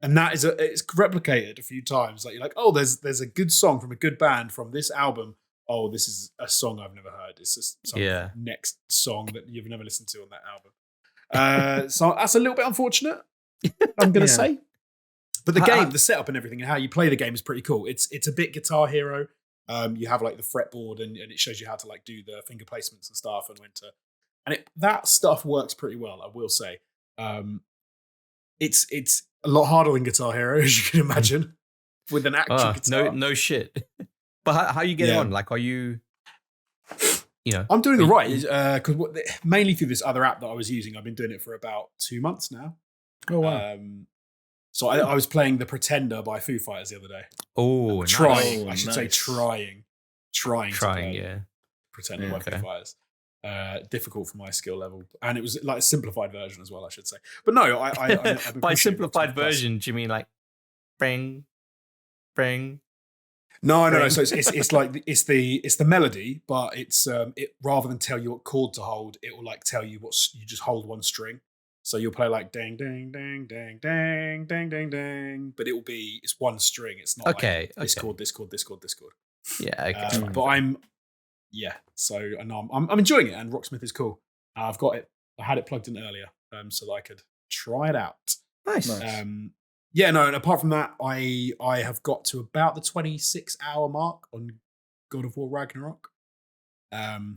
And that is it's replicated a few times. Like you're like, oh, there's a good song from a good band from this album. Oh, this is a song I've never heard. It's just some next song that you've never listened to on that album. So that's a little bit unfortunate, I'm going to say. But the game, the setup and everything and how you play the game is pretty cool. It's a bit Guitar Hero. You have like the fretboard and it shows you how to like do the finger placements and stuff and when to... And that stuff works pretty well, I will say. It's a lot harder than Guitar Hero, as you can imagine, with an actual guitar. No shit. But how are you getting on? Like, are you, I'm doing all right. Because mainly through this other app that I was using, I've been doing it for about 2 months now. Oh, wow. So I was playing The Pretender by Foo Fighters the other day. Oh, trying. Nice. I should say trying. Trying to play Pretender by Foo Fighters. Difficult for my skill level. And it was like a simplified version as well, I should say. But no, I've been by simplified version, do you mean like bring? No. So it's like it's the melody, but it's it rather than tell you what chord to hold, it will like tell you you just hold one string. So you'll play like dang dang dang dang dang dang dang dang, but it's one string. It's not like this chord, this chord, this chord, this chord. Yeah, okay. But so and I'm enjoying it, and Rocksmith is cool. I've got it. I had it plugged in earlier, so that I could try it out. Nice. And apart from that, I have got to about the 26-hour mark on God of War Ragnarok. I've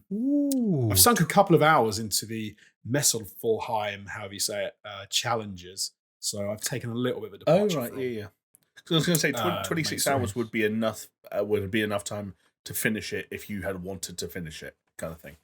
sunk a couple of hours into the Messelforheim, however you say it, challenges. So I've taken a little bit of a departure. Oh, right, yeah. So I was going to say 26 hours would be enough. Would be enough time to finish it if you had wanted to finish it, kind of thing.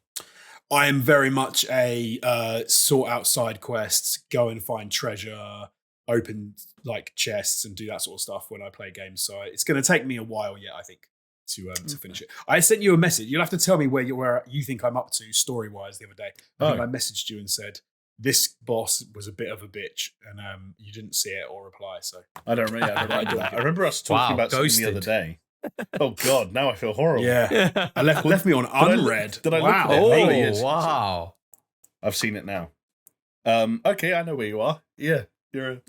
I am very much a sort out side quests, go and find treasure, open like chests and do that sort of stuff when I play games. So it's going to take me a while yet, I think, to finish it. I sent you a message. You'll have to tell me where you think I'm up to story wise the other day. I think I messaged you and said this boss was a bit of a bitch, and you didn't see it or reply. So I don't remember. I remember us talking about something the other day. Oh God! Now I feel horrible. Yeah, I left me on unread. Did I wow. Look at it? Oh wow! I've seen it now. Okay, I know where you are. Yeah, you're.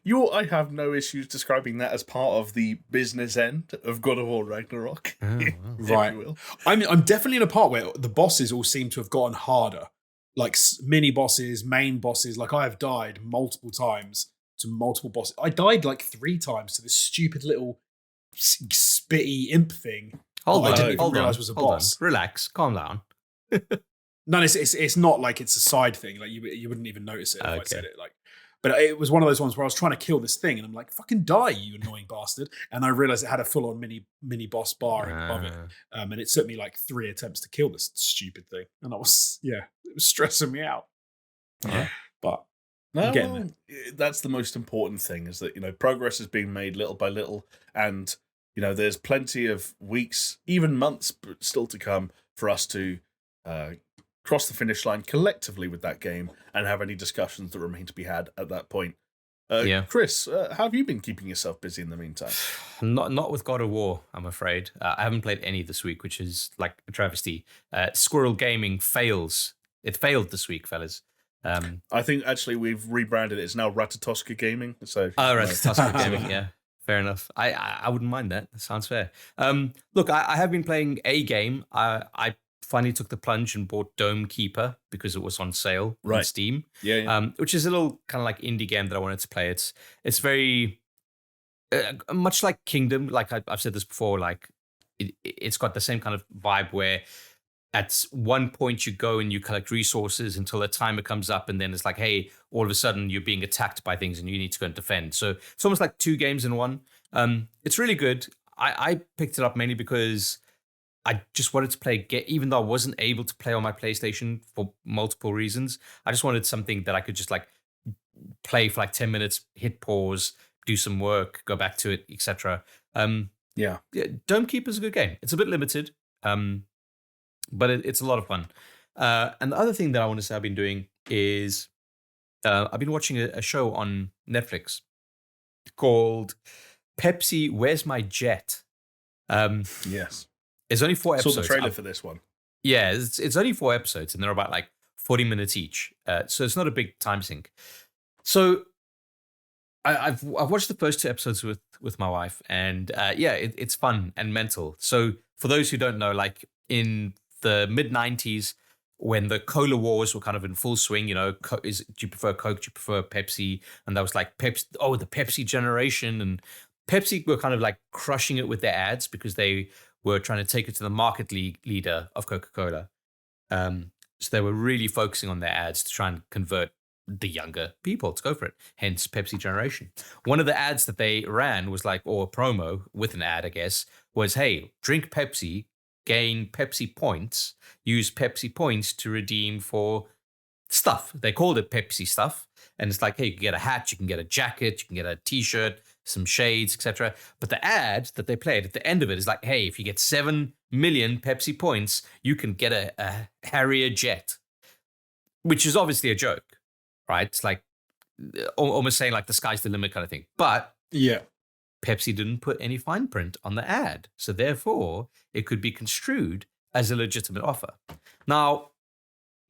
You. I have no issues describing that as part of the business end of God of War Ragnarok. Oh, right. I'm definitely in a part where the bosses all seem to have gotten harder. Like mini bosses, main bosses. Like I have died multiple times to multiple bosses. I died like 3 times to this stupid little spitty imp thing. Hold on, I didn't even realize was a boss. Relax, calm down. No, it's not like it's a side thing. Like you wouldn't even notice it if I said it. Like, but it was one of those ones where I was trying to kill this thing, and I'm like, "Fucking die, you annoying bastard!" And I realized it had a full-on mini boss bar above it, and it took me like 3 attempts to kill this stupid thing, and it was stressing me out. But that's the most important thing, is that progress is being made little by little, and there's plenty of weeks, even months still to come for us to cross the finish line collectively with that game and have any discussions that remain to be had at that point. Chris, how have you been keeping yourself busy in the meantime? Not with God of War, I'm afraid. I haven't played any this week, which is like a travesty. Squirrel Gaming fails. It failed this week, fellas. I think actually we've rebranded it. It's now Ratatoska Gaming. So Ratatoska Gaming, yeah. Fair enough. I wouldn't mind that. That sounds fair. Look, I have been playing a game. I finally took the plunge and bought Dome Keeper because it was on sale on Steam. Yeah. Which is a little kind of like indie game that I wanted to play. It's very much like Kingdom. Like I've said this before. Like it's got the same kind of vibe where at one point you go and you collect resources until a timer comes up, and then it's like, hey, all of a sudden you're being attacked by things and you need to go and defend. So it's almost like 2 games in one. It's really good. I picked it up mainly because I just wanted to play, even though I wasn't able to play on my PlayStation for multiple reasons. I just wanted something that I could just like play for like 10 minutes, hit pause, do some work, go back to it, etc. Yeah, Dome Keeper's a good game. It's a bit limited. But it's a lot of fun. And the other thing that I want to say I've been doing is I've been watching a show on Netflix called Pepsi, Where's My Jet? yes. It's only 4 episodes. Saw the trailer for this one. Yeah, it's only 4 episodes, and they're about like 40 minutes each. So it's not a big time sink. So I've watched the first 2 episodes with my wife, and it's fun and mental. So for those who don't know, like in the mid-90s, when the cola wars were kind of in full swing, you know, do you prefer Coke? Do you prefer Pepsi? And that was like Pepsi. Oh, the Pepsi generation. And Pepsi were kind of like crushing it with their ads because they were trying to take it to the market leader of Coca-Cola. So they were really focusing on their ads to try and convert the younger people to go for it. Hence Pepsi generation. One of the ads that they ran was like, or a promo with an ad, I guess, was, hey, drink Pepsi, gain Pepsi points, use Pepsi points to redeem for stuff. They called it Pepsi stuff. And it's like, hey, you can get a hat, you can get a jacket, you can get a t-shirt, some shades, etc. But the ad that they played at the end of it is like, hey, if you get 7 million Pepsi points, you can get a Harrier jet, which is obviously a joke, right? It's like almost saying like the sky's the limit kind of thing. But yeah, Pepsi didn't put any fine print on the ad. So therefore, it could be construed as a legitimate offer. Now,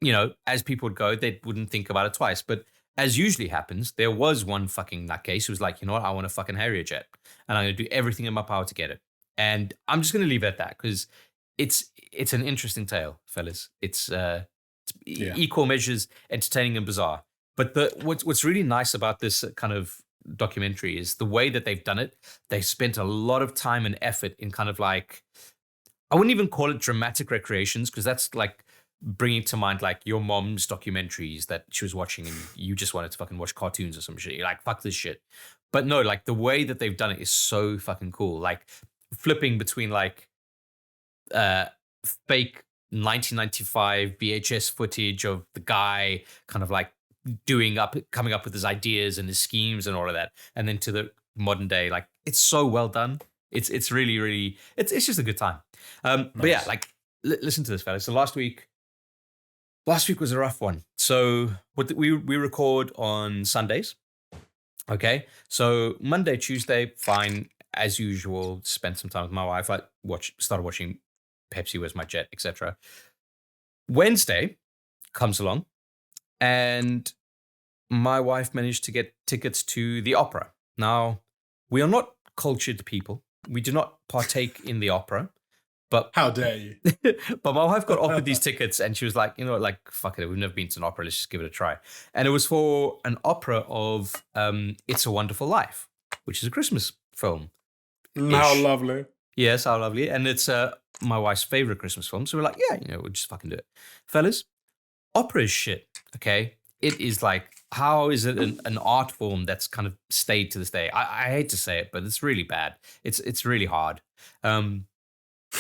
you know, as people would go, they wouldn't think about it twice. But as usually happens, there was one fucking nutcase who was like, you know what, I want a fucking Harrier jet. And I'm going to do everything in my power to get it. And I'm just going to leave it at that because it's an interesting tale, fellas. It's equal measures, entertaining and bizarre. But what's really nice about this kind of documentary is the way that they've done it. They spent a lot of time and effort in kind of like, I wouldn't even call it dramatic recreations because that's like bringing to mind like your mom's documentaries that she was watching and you just wanted to fucking watch cartoons or some shit. You're like, fuck this shit. But no, like the way that they've done it is so fucking cool. Like flipping between like fake 1995 VHS footage of the guy kind of like coming up with his ideas and his schemes and all of that, and then to the modern day, like it's so well done. It's really, really, it's just a good time. Nice. But yeah, like listen to this, fellas. So last week was a rough one. So we record on Sundays. Okay, so Monday, Tuesday, fine as usual. Spent some time with my wife. I started watching Pepsi, Where's My Jet, etc. Wednesday comes along, and my wife managed to get tickets to the opera. Now, we are not cultured people. We do not partake in the opera. But how dare you? But my wife got offered these tickets and she was like, you know, like, fuck it, we've never been to an opera. Let's just give it a try. And it was for an opera of It's a Wonderful Life, which is a Christmas film. How lovely. Yes, how lovely. And it's my wife's favorite Christmas film. So we're like, yeah, you know, we'll just fucking do it. Fellas, opera is shit, okay? It is like, how is it an art form that's kind of stayed to this day? I hate to say it, but it's really bad. It's really hard.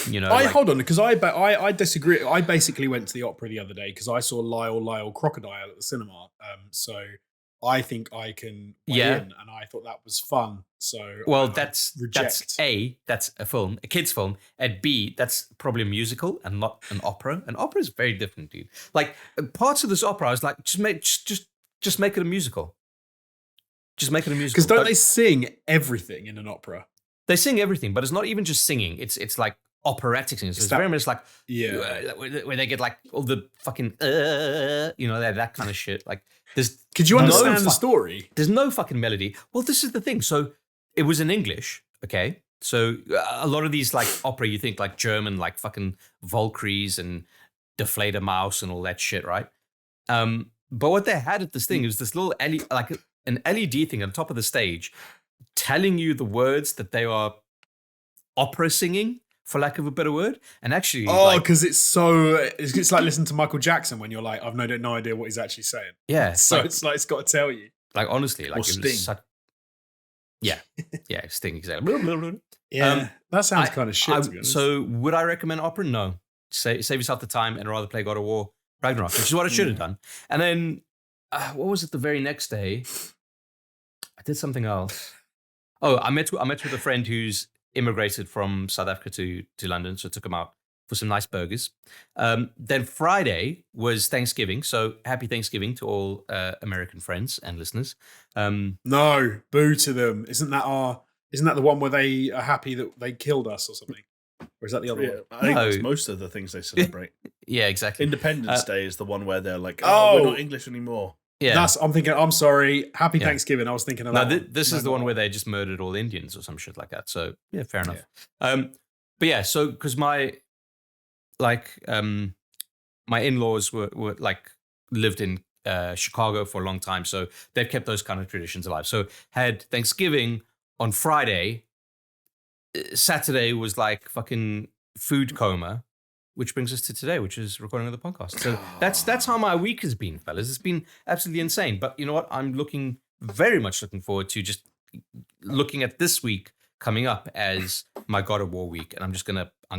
You know, hold on, because I disagree. I basically went to the opera the other day because I saw Lyle Crocodile at the cinema. So I think I can weigh in, and I thought that was fun. So that's a film, a kid's film, and B, that's probably a musical and not an opera. An opera is very different, dude. Like parts of this opera, I was like, just make it a musical. Just make it a musical. Because don't they sing everything in an opera? They sing everything, but it's not even just singing. It's like operatic singing. So it's that- very much like Yeah. where they get like all the fucking that kind of shit. Like there's Could you no understand the fuck- story? There's no fucking melody. Well, this is the thing. So it was in English, okay? So a lot of these like opera, you think like German, like fucking Valkyries and Deflator Mouse and all that shit, right? But what they had at this thing is this little like an LED thing on top of the stage telling you the words that they are opera singing, for lack of a better word. And actually, Because it's like listening to Michael Jackson when you're like, I've no idea what he's actually saying. yeah. So like, it's like it's got to tell you. like honestly, like Or it was Sting. yeah, Sting exactly. That sounds kind of shit, to be honest. So would I recommend opera? No. Save yourself the time and rather play God of War Ragnarok, which is what I should have done. And then, what was it the very next day? I did something else. Oh, I met with a friend who's immigrated from South Africa to London, so I took him out for some nice burgers. Then Friday was Thanksgiving, so happy Thanksgiving to all American friends and listeners. No, boo to them. Isn't that the one where they are happy that they killed us or something? Or is that the other Yeah, one? I think No. that's most of the things they celebrate. Yeah, exactly. Independence Day is the one where they're like, Oh. we're not English anymore. Yeah. I'm thinking, I'm sorry, happy Yeah. Thanksgiving. I was thinking of No, that. one. this No, is the not one that where they just murdered all Indians or some shit like that. So yeah, fair enough. But yeah, so because my in-laws were like lived in Chicago for a long time, so they've kept those kind of traditions alive. So had Thanksgiving on Friday. Saturday was like fucking food coma, which brings us to today, which is recording of the podcast. So that's how my week has been, fellas. It's been absolutely insane. But you know what? I'm very much looking forward to just looking at this week coming up as my God of War week, and I'm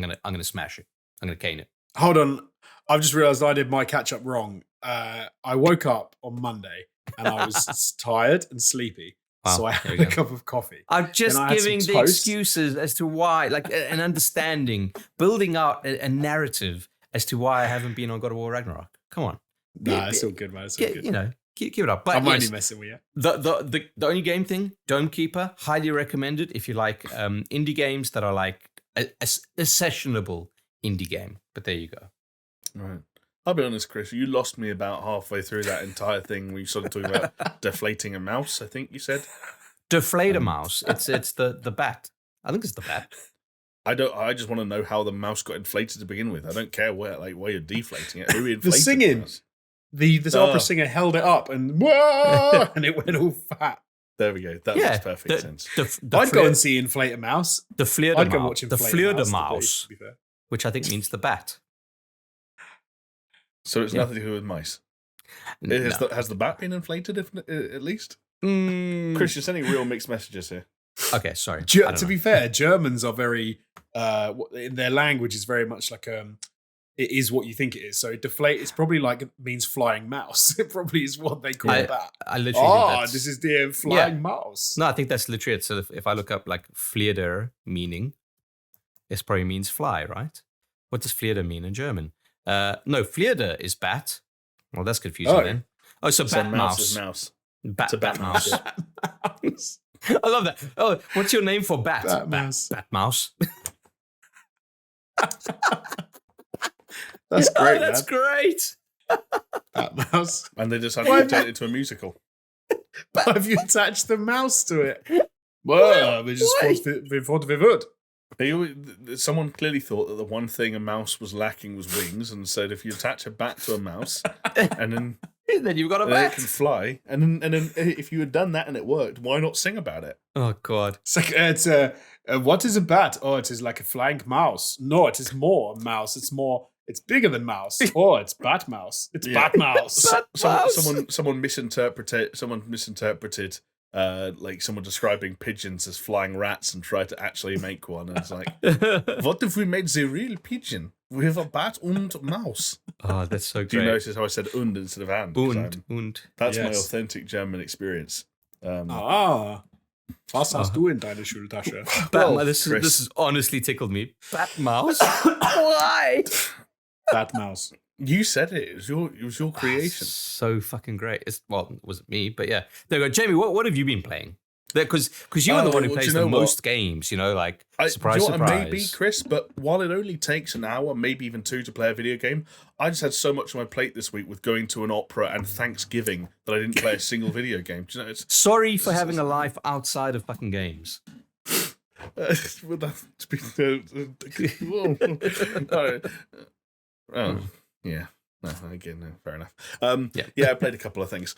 gonna smash it. I'm gonna cane it. Hold on. I've just realized I did my catch up wrong. I woke up on Monday and I was tired and sleepy. Wow, So I there we had a go. cup of coffee. I'm just Then I had giving some the toast. excuses as to why, like an understanding, building out a narrative as to why I haven't been on God of War Ragnarok. Come on. Nah, it's all good, man. It's all good. You know, keep it up. But I'm yes, only messing with you. the only game thing, Dome Keeper, highly recommended if you like indie games that are like a sessionable indie game. But there you go. Right. I'll be honest, Chris, you lost me about halfway through that entire thing when you started talking about deflating a mouse, I think you said. Deflator mouse. It's the bat. I think it's the bat. I just want to know how the mouse got inflated to begin with. I don't care where you're deflating it. Who inflated The singing. mouse? This Oh. opera singer held it up and whoa, and it went all fat. There we go. That Yeah, makes perfect sense. I'd go and see Inflate a Mouse. the Fleer I'd de go Mouse, watch the Inflate Fleur a de Mouse. Mouse, To be fair. which I think means the bat. So it's Yeah. nothing to do with mice. No. Has the bat been inflated at least? Mm, Chris, you're sending real mixed messages here. okay, sorry. I don't To know. be fair, Germans are very in their language is very much like it is what you think it is. So deflate it's probably like it means flying mouse. It probably is what they call that. I literally think that's, This is the flying mouse. No, I think that's literally it. So if I look up like Flieder meaning, it probably means fly, right? What does Flieder mean in German? No, Flieder is bat. Well, that's confusing Oh. then. Oh, so So bat mouse mouse. is mouse. Bat, It's a bat bat mouse. mouse, I love that. Oh, what's your name for bat? Bat mouse. Bat mouse. That's great. Oh, that's great. Bat mouse. And they decided to turn it into a musical. But have you attached the mouse to it? Well, we just Why? thought we would. Someone clearly thought that the one thing a mouse was lacking was wings, and said if you attach a bat to a mouse, and then Then you've got a then it bat. can fly, and then if you had done that and it worked, why not sing about it? Oh God. It's like what is a bat? Oh, it is like a flying mouse. No, it is more a mouse. It's bigger than mouse. Oh, it's bat mouse. It's Yeah. bat mouse. Bat mouse. Someone misinterpreted like someone describing pigeons as flying rats and tried to actually make one, and it's like, what if we made the real pigeon with a bat and mouse? Oh, that's so Do you great. notice how I said und instead of and? 'Cause Und. that's my Yes. authentic German experience. Was hast du in deiner Schultasche? Bat, this Chris. has honestly tickled me. Bat mouse? Why? Bat mouse. You said it. It was your creation. So fucking great. It wasn't me, but yeah. There we go. Jamie, what have you been playing? Because you're the one who well, do plays you the know most what? games, like Do surprise, you know what, surprise. maybe, Chris, but while it only takes an hour, maybe even 2 to play a video game, I just had so much on my plate this week with going to an opera and Thanksgiving that I didn't play a single video game. Do you know, Sorry for having a life outside of fucking games. well, that's oh, yeah. No, again, no, fair enough. Yeah, I played a couple of things.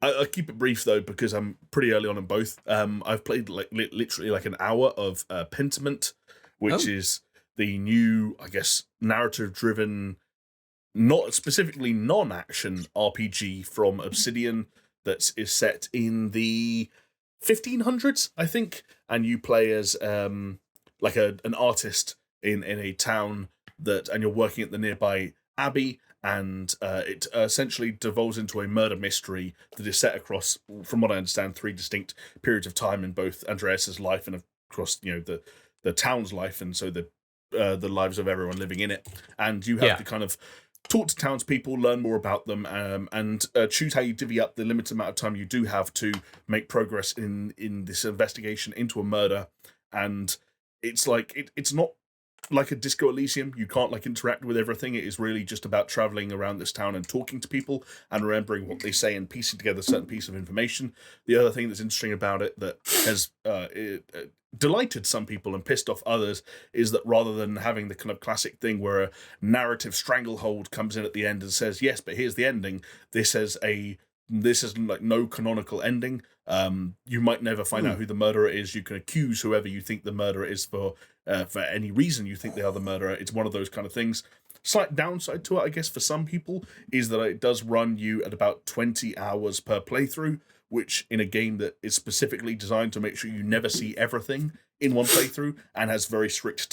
I'll keep it brief though because I'm pretty early on in both. I've played literally like an hour of Pentiment, which is the new, I guess, narrative-driven, not specifically non-action RPG from Obsidian that is set in the 1500s, I think, and you play as like an artist in a town and you're working at the nearby abbey. And it essentially devolves into a murder mystery that is set across, from what I understand, 3 distinct periods of time in both Andreas's life and across, the town's life, and so the lives of everyone living in it. And you have to kind of talk to townspeople, learn more about them, and choose how you divvy up the limited amount of time you do have to make progress in this investigation into a murder. And it's like it's not like a Disco Elysium. You can't interact with everything. It is really just about traveling around this town and talking to people and remembering what they say and piecing together a certain piece of information. The other thing that's interesting about it that has delighted some people and pissed off others is that rather than having the kind of classic thing where a narrative stranglehold comes in at the end and says, yes, but here's the ending, this is like no canonical ending. You might never find out who the murderer is. You can accuse whoever you think the murderer is for any reason you think they are the murderer. It's one of those kind of things. Slight downside to it, I guess, for some people is that it does run you at about 20 hours per playthrough, which in a game that is specifically designed to make sure you never see everything in one playthrough and has very strict,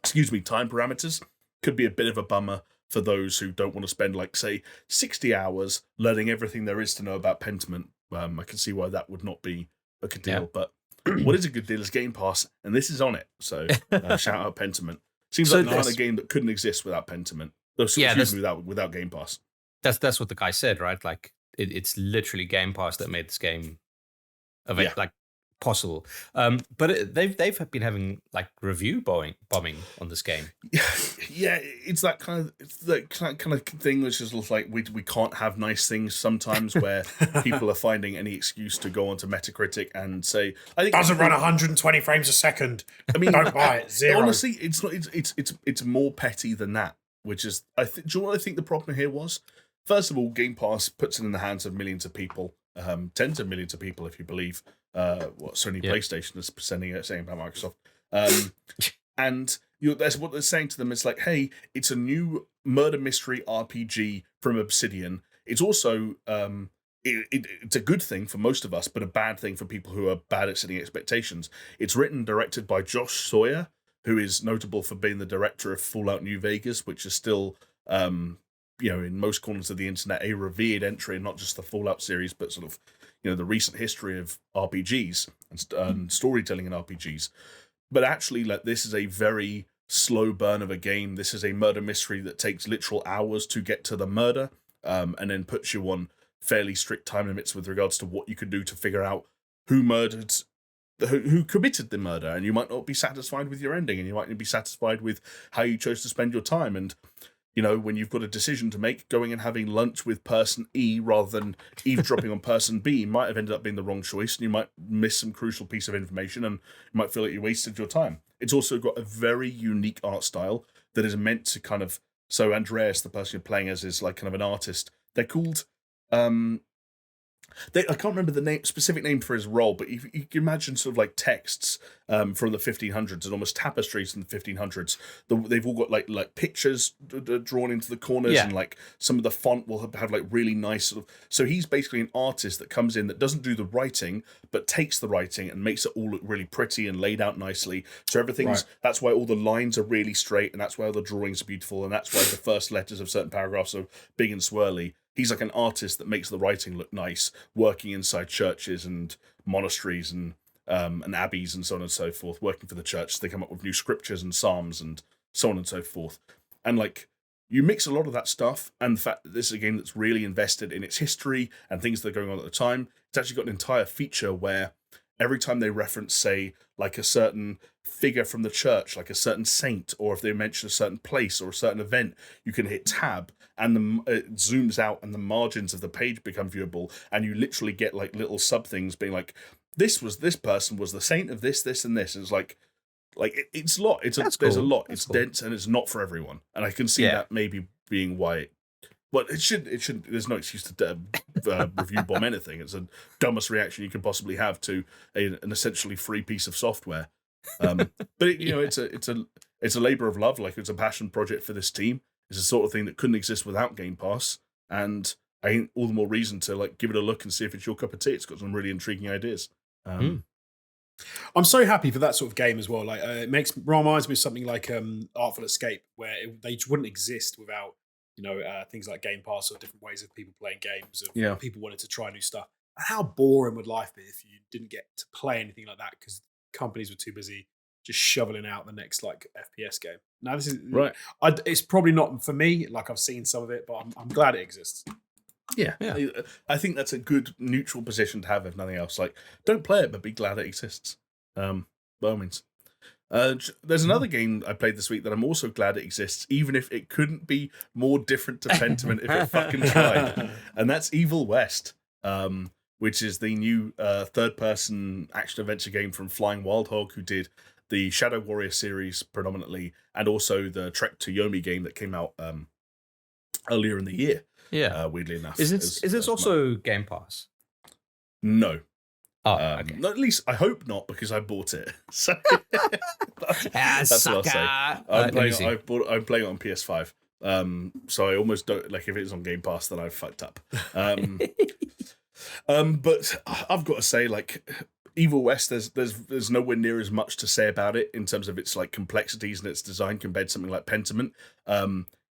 time parameters, could be a bit of a bummer for those who don't want to spend, say, 60 hours learning everything there is to know about Pentiment. I can see why that would not be a good deal. But what is a good deal is Game Pass, and this is on it. So shout out Pentiment. Seems like the kind of game that couldn't exist without Pentiment. Without Game Pass. That's what the guy said, right? Like it's literally Game Pass that made this game possible. But they've been having review bombing on this game. Yeah, it's that kind of thing which is like we can't have nice things sometimes, where people are finding any excuse to go onto Metacritic and say, I think doesn't run 120 frames a second. I mean, don't buy it. 0. Honestly, it's not. It's more petty than that. Which is, do you know what I think the problem here was? First of all, Game Pass puts it in the hands of millions of people, tens of millions of people, if you believe what Sony PlayStation is saying about Microsoft. And that's what they're saying to them. It's like, hey, it's a new murder mystery RPG from Obsidian. It's also it's a good thing for most of us, but a bad thing for people who are bad at setting expectations. It's written and directed by Josh Sawyer, who is notable for being the director of Fallout New Vegas, which is still in most corners of the internet, a revered entry in not just the Fallout series, but sort of, the recent history of RPGs and storytelling in RPGs. But actually, this is a very slow burn of a game. This is a murder mystery that takes literal hours to get to the murder, and then puts you on fairly strict time limits with regards to what you can do to figure out who committed the murder. And you might not be satisfied with your ending, and you might not be satisfied with how you chose to spend your time. And when you've got a decision to make, going and having lunch with person E rather than eavesdropping on person B might have ended up being the wrong choice, and you might miss some crucial piece of information, and you might feel like you wasted your time. It's also got a very unique art style that is meant to kind of... So Andreas, the person you're playing as, is like kind of an artist. They're called... I can't remember the specific name for his role, but you can imagine sort of like texts from the 1500s and almost tapestries from the 1500s. They've all got like pictures drawn into the corners, and some of the font will have really nice sort of. So he's basically an artist that comes in that doesn't do the writing, but takes the writing and makes it all look really pretty and laid out nicely. So everything's That's why all the lines are really straight, and that's why all the drawings are beautiful, and that's why the first letters of certain paragraphs are big and swirly. He's like an artist that makes the writing look nice, working inside churches and monasteries and abbeys and so on and so forth, working for the church. They come up with new scriptures and psalms and so on and so forth. And you mix a lot of that stuff and the fact that this is a game that's really invested in its history and things that are going on at the time. It's actually got an entire feature where every time they reference, say, like a certain figure from the church, like a certain saint, or if they mention a certain place or a certain event, you can hit tab and it zooms out and the margins of the page become viewable, and you literally get like little sub things being like, this person was the saint of this, this, and this. And it's like it's a lot. There's a lot. It's dense and it's not for everyone. And I can see that maybe being why. Well, it should. There's no excuse to review bomb anything. It's the dumbest reaction you can possibly have to an essentially free piece of software. But it's a labor of love. Like, it's a passion project for this team. It's the sort of thing that couldn't exist without Game Pass, and I think all the more reason to like give it a look and see if it's your cup of tea. It's got some really intriguing ideas. I'm so happy for that sort of game as well. Like, it reminds me of something like Artful Escape, where they wouldn't exist without things like Game Pass or different ways of people playing games, of people wanting to try new stuff. And how boring would life be if you didn't get to play anything like that because companies were too busy just shoveling out the next like FPS game? Now this is right. It's probably not for me. Like, I've seen some of it, but I'm glad it exists. Yeah. I think that's a good neutral position to have, if nothing else. Like, don't play it, but be glad it exists. By all means. There's another game I played this week that I'm also glad it exists, even if it couldn't be more different to Pentiment if it fucking tried. And that's Evil West, which is the new third-person action-adventure game from Flying Wild Hog, who did the Shadow Warrior series predominantly, and also the Trek to Yomi game that came out earlier in the year. Yeah, weirdly enough. Is this also Game Pass? No. Okay. Not, at least I hope not, because I bought it. So that's what I'll say. I'm playing it on PS5. So I almost don't like, if it's on Game Pass, then I've fucked up. But I've got to say, like, Evil West, there's nowhere near as much to say about it in terms of its like complexities and its design compared to something like Pentiment.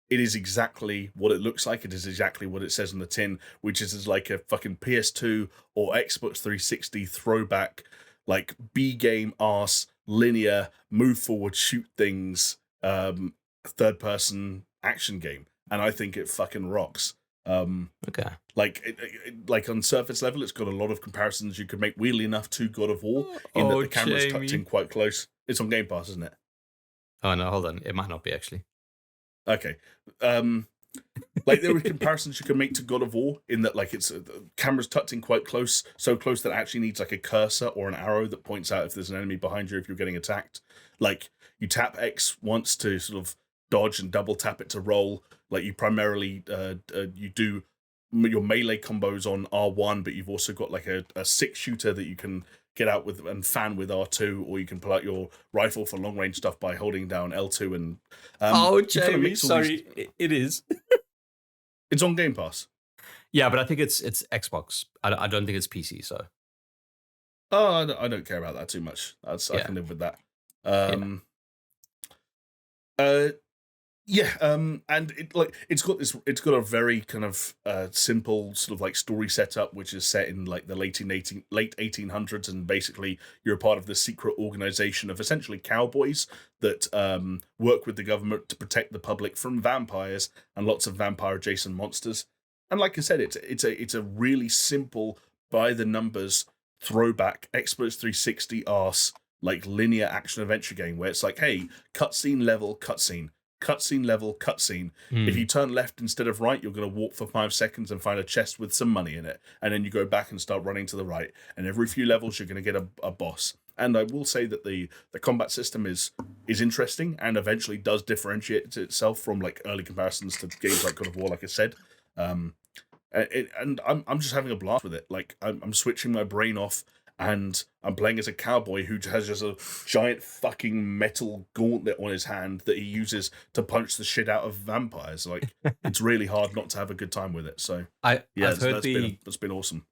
It is exactly what it looks like. It is exactly what it says on the tin, which is like a fucking PS2 or Xbox 360 throwback, like B-game arse, linear, move forward, shoot things, third-person action game. And I think it fucking rocks. Okay. Like on surface level, it's got a lot of comparisons you could make, weirdly enough, to God of War, in that the camera's tucked in quite close. It's on Game Pass, isn't it? Oh, no, hold on. It might not be, actually. Okay. Like, there were comparisons you can make to God of War in that, like, it's the camera's tucked in quite close, so close that it actually needs like a cursor or an arrow that points out if there's an enemy behind you if you're getting attacked. Like, you tap X once to sort of dodge and double tap it to roll. Like, you primarily you do your melee combos on R1, but you've also got like a 6-shooter that you can get out with and fan with R2, or you can pull out your rifle for long range stuff by holding down L2. And Jamie, sorry, it is. It's on Game Pass. Yeah, but I think it's Xbox. I don't think it's PC. So, I don't care about that too much. I can live with that. And it's got a very kind of simple sort of like story setup, which is set in like the late 1800s, and basically you're a part of this secret organization of essentially cowboys that work with the government to protect the public from vampires and lots of vampire adjacent monsters. And like I said, it's a really simple, by the numbers, throwback Xbox 360 arse, like linear action adventure game where it's like, hey, cutscene level cutscene. Cutscene level cutscene. If you turn left instead of right, you're going to walk for 5 seconds and find a chest with some money in it, and then you go back and start running to the right, and every few levels you're going to get a boss. And I will say that the combat system is interesting and eventually does differentiate itself from like early comparisons to games like God of War, like I said. And I'm just having a blast with it. Like, I'm switching my brain off, and I'm playing as a cowboy who has just a giant fucking metal gauntlet on his hand that he uses to punch the shit out of vampires. Like, it's really hard not to have a good time with it. So, that's been awesome.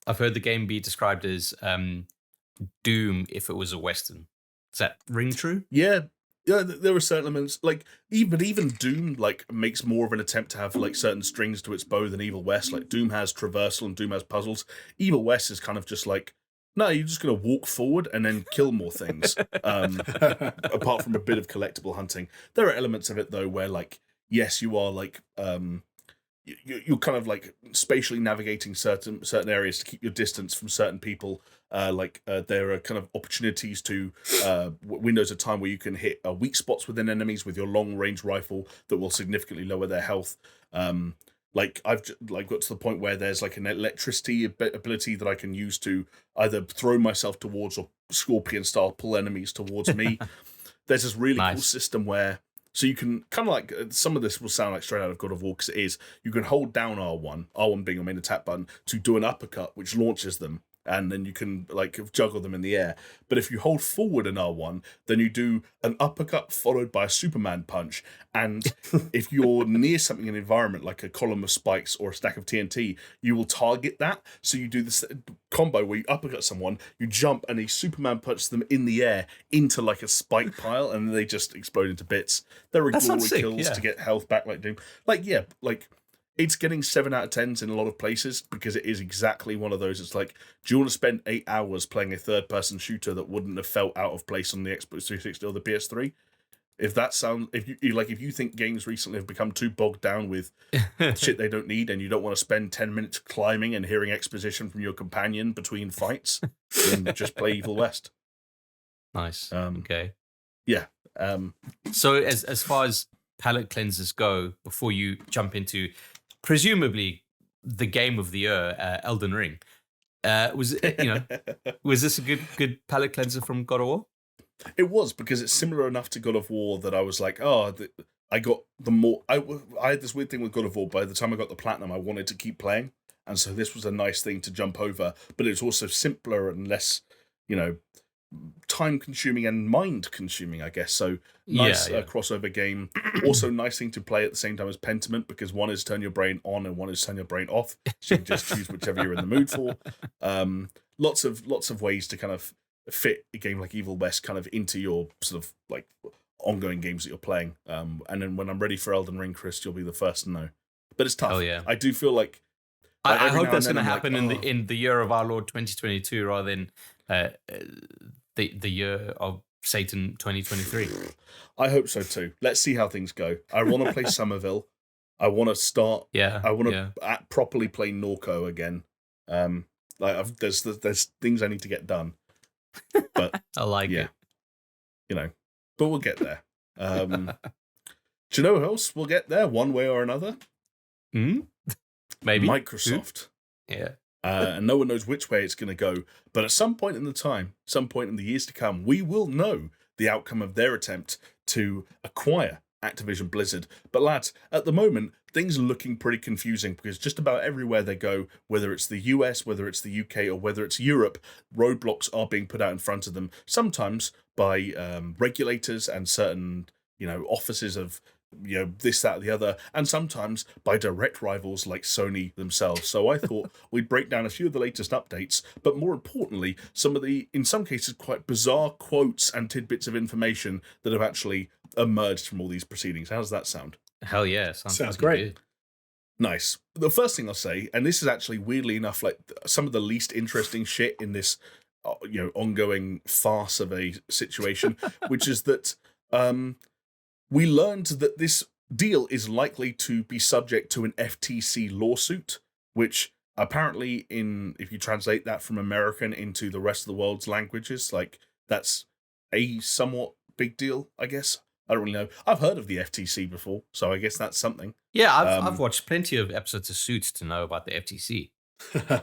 I've heard the game be described as Doom if it was a Western. Does that ring true? Yeah, there are certain elements, like, even Doom like makes more of an attempt to have like certain strings to its bow than Evil West. Like, Doom has traversal and Doom has puzzles. Evil West is kind of just like, no, you're just going to walk forward and then kill more things, apart from a bit of collectible hunting. There are elements of it, though, where, like, yes, you are like you're kind of like spatially navigating certain areas to keep your distance from certain people. There are kind of opportunities to windows of time where you can hit weak spots within enemies with your long range rifle that will significantly lower their health. I've got to the point where there's like an electricity ability that I can use to either throw myself towards or scorpion style pull enemies towards me. There's this really cool system where. So you can kind of like, some of this will sound like straight out of God of War, because it is, you can hold down R1 being your main attack button, to do an uppercut, which launches them, and then you can like juggle them in the air. But if you hold forward an R1, then you do an uppercut followed by a Superman punch, and if you're near something in the environment, like a column of spikes or a stack of TNT, you will target that. So you do this combo where you uppercut someone, you jump, and a Superman punches them in the air into like a spike pile, and they just explode into bits. There are glory kills to get health back like Doom. It's getting 7 out of 10s in a lot of places, because it is exactly one of those. It's like, do you want to spend 8 hours playing a third-person shooter that wouldn't have felt out of place on the Xbox 360 or the PS3? If you think games recently have become too bogged down with shit they don't need, and you don't want to spend 10 minutes climbing and hearing exposition from your companion between fights, then just play Evil West. Nice. Okay. Yeah. So as far as palate cleansers go, before you jump into presumably the game of the year, Elden Ring, was this a good palate cleanser from God of War? It was, because it's similar enough to God of War that I was like, I had this weird thing with God of War. By the time I got the platinum, I wanted to keep playing, and so this was a nice thing to jump over. But it's also simpler and less, time consuming and mind consuming, I guess. So nice crossover game. Also nice thing to play at the same time as Pentiment, because one is turn your brain on and one is turn your brain off. So you can just choose whichever you're in the mood for. Lots of ways to kind of fit a game like Evil West kind of into your sort of like ongoing games that you're playing. And then when I'm ready for Elden Ring, Chris, you'll be the first to know. But it's tough. Oh, yeah. I do feel like I hope that's going to happen in the year of our Lord 2022 rather than the year of Satan 2023. I hope so too. Let's see how things go. I want to play Somerville. I want to start. Yeah. I want to properly play Norco again. There's things I need to get done. But I like it. But we'll get there. Do you know who else will get there one way or another? Maybe Microsoft. Yeah. And no one knows which way it's going to go. But at some point in the years to come, we will know the outcome of their attempt to acquire Activision Blizzard. But lads, at the moment, things are looking pretty confusing, because just about everywhere they go, whether it's the US, whether it's the UK, or whether it's Europe, roadblocks are being put out in front of them, sometimes by regulators and certain, offices of this, that, or the other, and sometimes by direct rivals like Sony themselves. So I thought we'd break down a few of the latest updates, but more importantly, some of the, in some cases, quite bizarre quotes and tidbits of information that have actually emerged from all these proceedings. How does that sound? Hell yeah. Sounds great. Good. Nice. The first thing I'll say, and this is actually weirdly enough like some of the least interesting shit in this ongoing farce of a situation, which is that we learned that this deal is likely to be subject to an FTC lawsuit, which apparently, if you translate that from American into the rest of the world's languages, like that's a somewhat big deal, I guess. I don't really know. I've heard of the FTC before, so I guess that's something. Yeah, I've watched plenty of episodes of Suits to know about the FTC.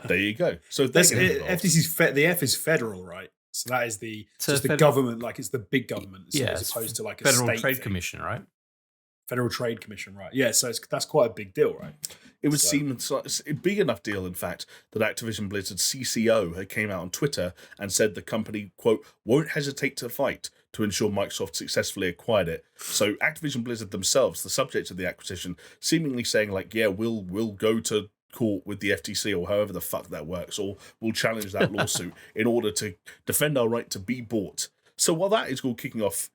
There you go. So FTC's the F is federal, right? So that is the government, like it's the big government, as opposed to like a Federal state Trade thing. Commission, right? Federal Trade Commission, right? Yeah, so that's quite a big deal, right? It would seem it's a big enough deal, in fact, that Activision Blizzard's CCO had came out on Twitter and said the company, quote, won't hesitate to fight to ensure Microsoft successfully acquired it. So Activision Blizzard themselves, the subject of the acquisition, seemingly saying like, yeah, we'll go to court with the FTC or however the fuck that works, or we'll challenge that lawsuit in order to defend our right to be bought. So while that is all kicking off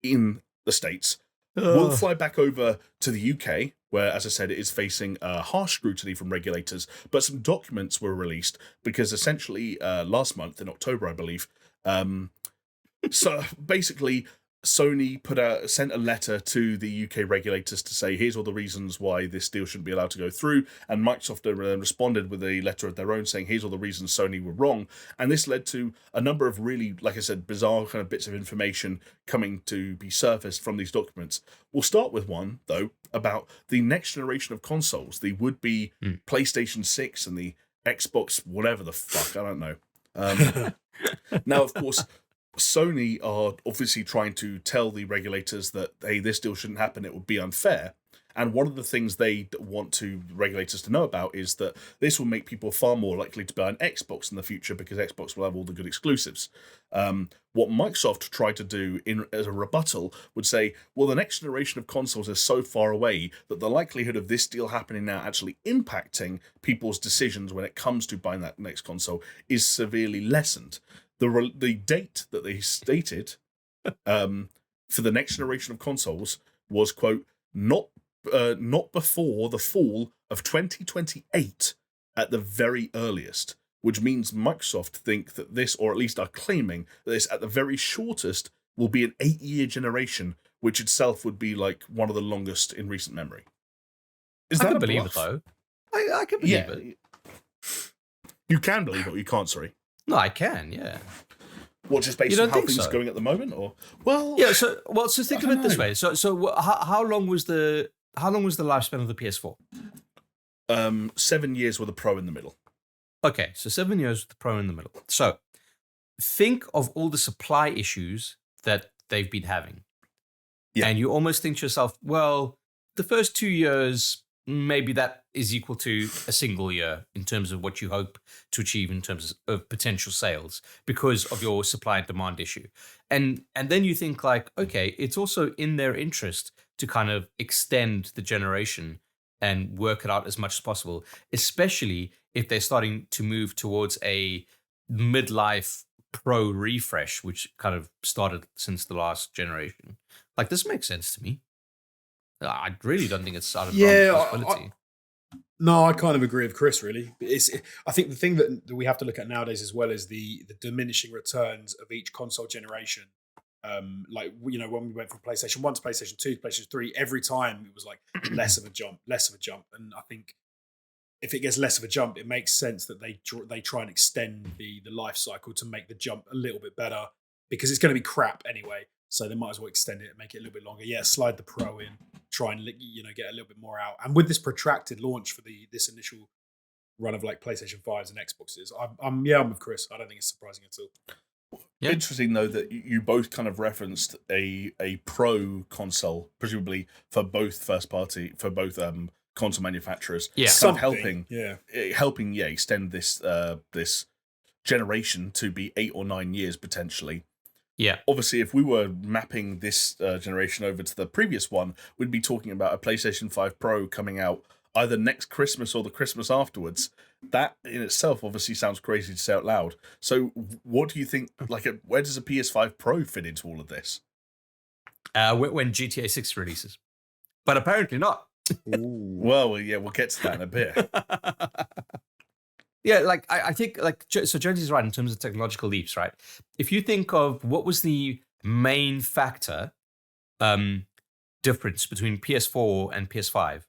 in the States, we'll fly back over to the UK, where, as I said, it is facing harsh scrutiny from regulators, but some documents were released because essentially last month, in October, I believe, so basically Sony sent a letter to the UK regulators to say, here's all the reasons why this deal shouldn't be allowed to go through. And Microsoft responded with a letter of their own saying, here's all the reasons Sony were wrong. And this led to a number of really, like I said, bizarre kind of bits of information coming to be surfaced from these documents. We'll start with one, though, about the next generation of consoles, the would-be PlayStation 6 and the Xbox, whatever the fuck, I don't know. Now, of course, Sony are obviously trying to tell the regulators that, hey, this deal shouldn't happen, it would be unfair. And one of the things they want regulators to know about is that this will make people far more likely to buy an Xbox in the future because Xbox will have all the good exclusives. What Microsoft tried to do as a rebuttal would say, well, the next generation of consoles is so far away that the likelihood of this deal happening now actually impacting people's decisions when it comes to buying that next console is severely lessened. The date that they stated for the next generation of consoles was, quote, not before the fall of 2028 at the very earliest, which means Microsoft think that this, or at least are claiming that this at the very shortest, will be an 8-year generation, which itself would be like one of the longest in recent memory. I can believe it, though. I can believe it. You can believe it, or you can't, sorry. No, I can, yeah. What, just based on how things are going at the moment, or so think of it this way. So how long was the lifespan of the PS4? 7 years with a Pro in the middle. Okay, so 7 years with the Pro in the middle. So think of all the supply issues that they've been having. Yeah. And you almost think to yourself, well, the first 2 years, maybe that is equal to a single year in terms of what you hope to achieve in terms of potential sales because of your supply and demand issue. And then you think like, okay, it's also in their interest to kind of extend the generation and work it out as much as possible, especially if they're starting to move towards a midlife Pro refresh, which kind of started since the last generation. Like, this makes sense to me. I really don't think it's out of possibility. No, I kind of agree with Chris, really. I think the thing that we have to look at nowadays as well is the diminishing returns of each console generation. Like, you know, when we went from PlayStation 1 to PlayStation 2 to PlayStation 3, every time it was like less of a jump. And I think if it gets less of a jump, it makes sense that they try and extend the life cycle to make the jump a little bit better because it's going to be crap anyway. So they might as well extend it and make it a little bit longer. Yeah, slide the Pro in, try and get a little bit more out. And with this protracted launch for this initial run of like PlayStation 5s and Xboxes, I'm with Chris. I don't think it's surprising at all. Yeah. Interesting though that you both kind of referenced a Pro console, presumably for both console manufacturers. Yeah, helping extend this generation to be 8 or 9 years potentially. Yeah. Obviously, if we were mapping this generation over to the previous one, we'd be talking about a PlayStation 5 Pro coming out either next Christmas or the Christmas afterwards. That in itself obviously sounds crazy to say out loud. So what do you think, where does a PS5 Pro fit into all of this? When GTA 6 releases. But apparently not. Well, yeah, we'll get to that in a bit. Yeah, like I think so Jonesy's right in terms of technological leaps, right? If you think of what was the main factor difference between PS4 and PS5,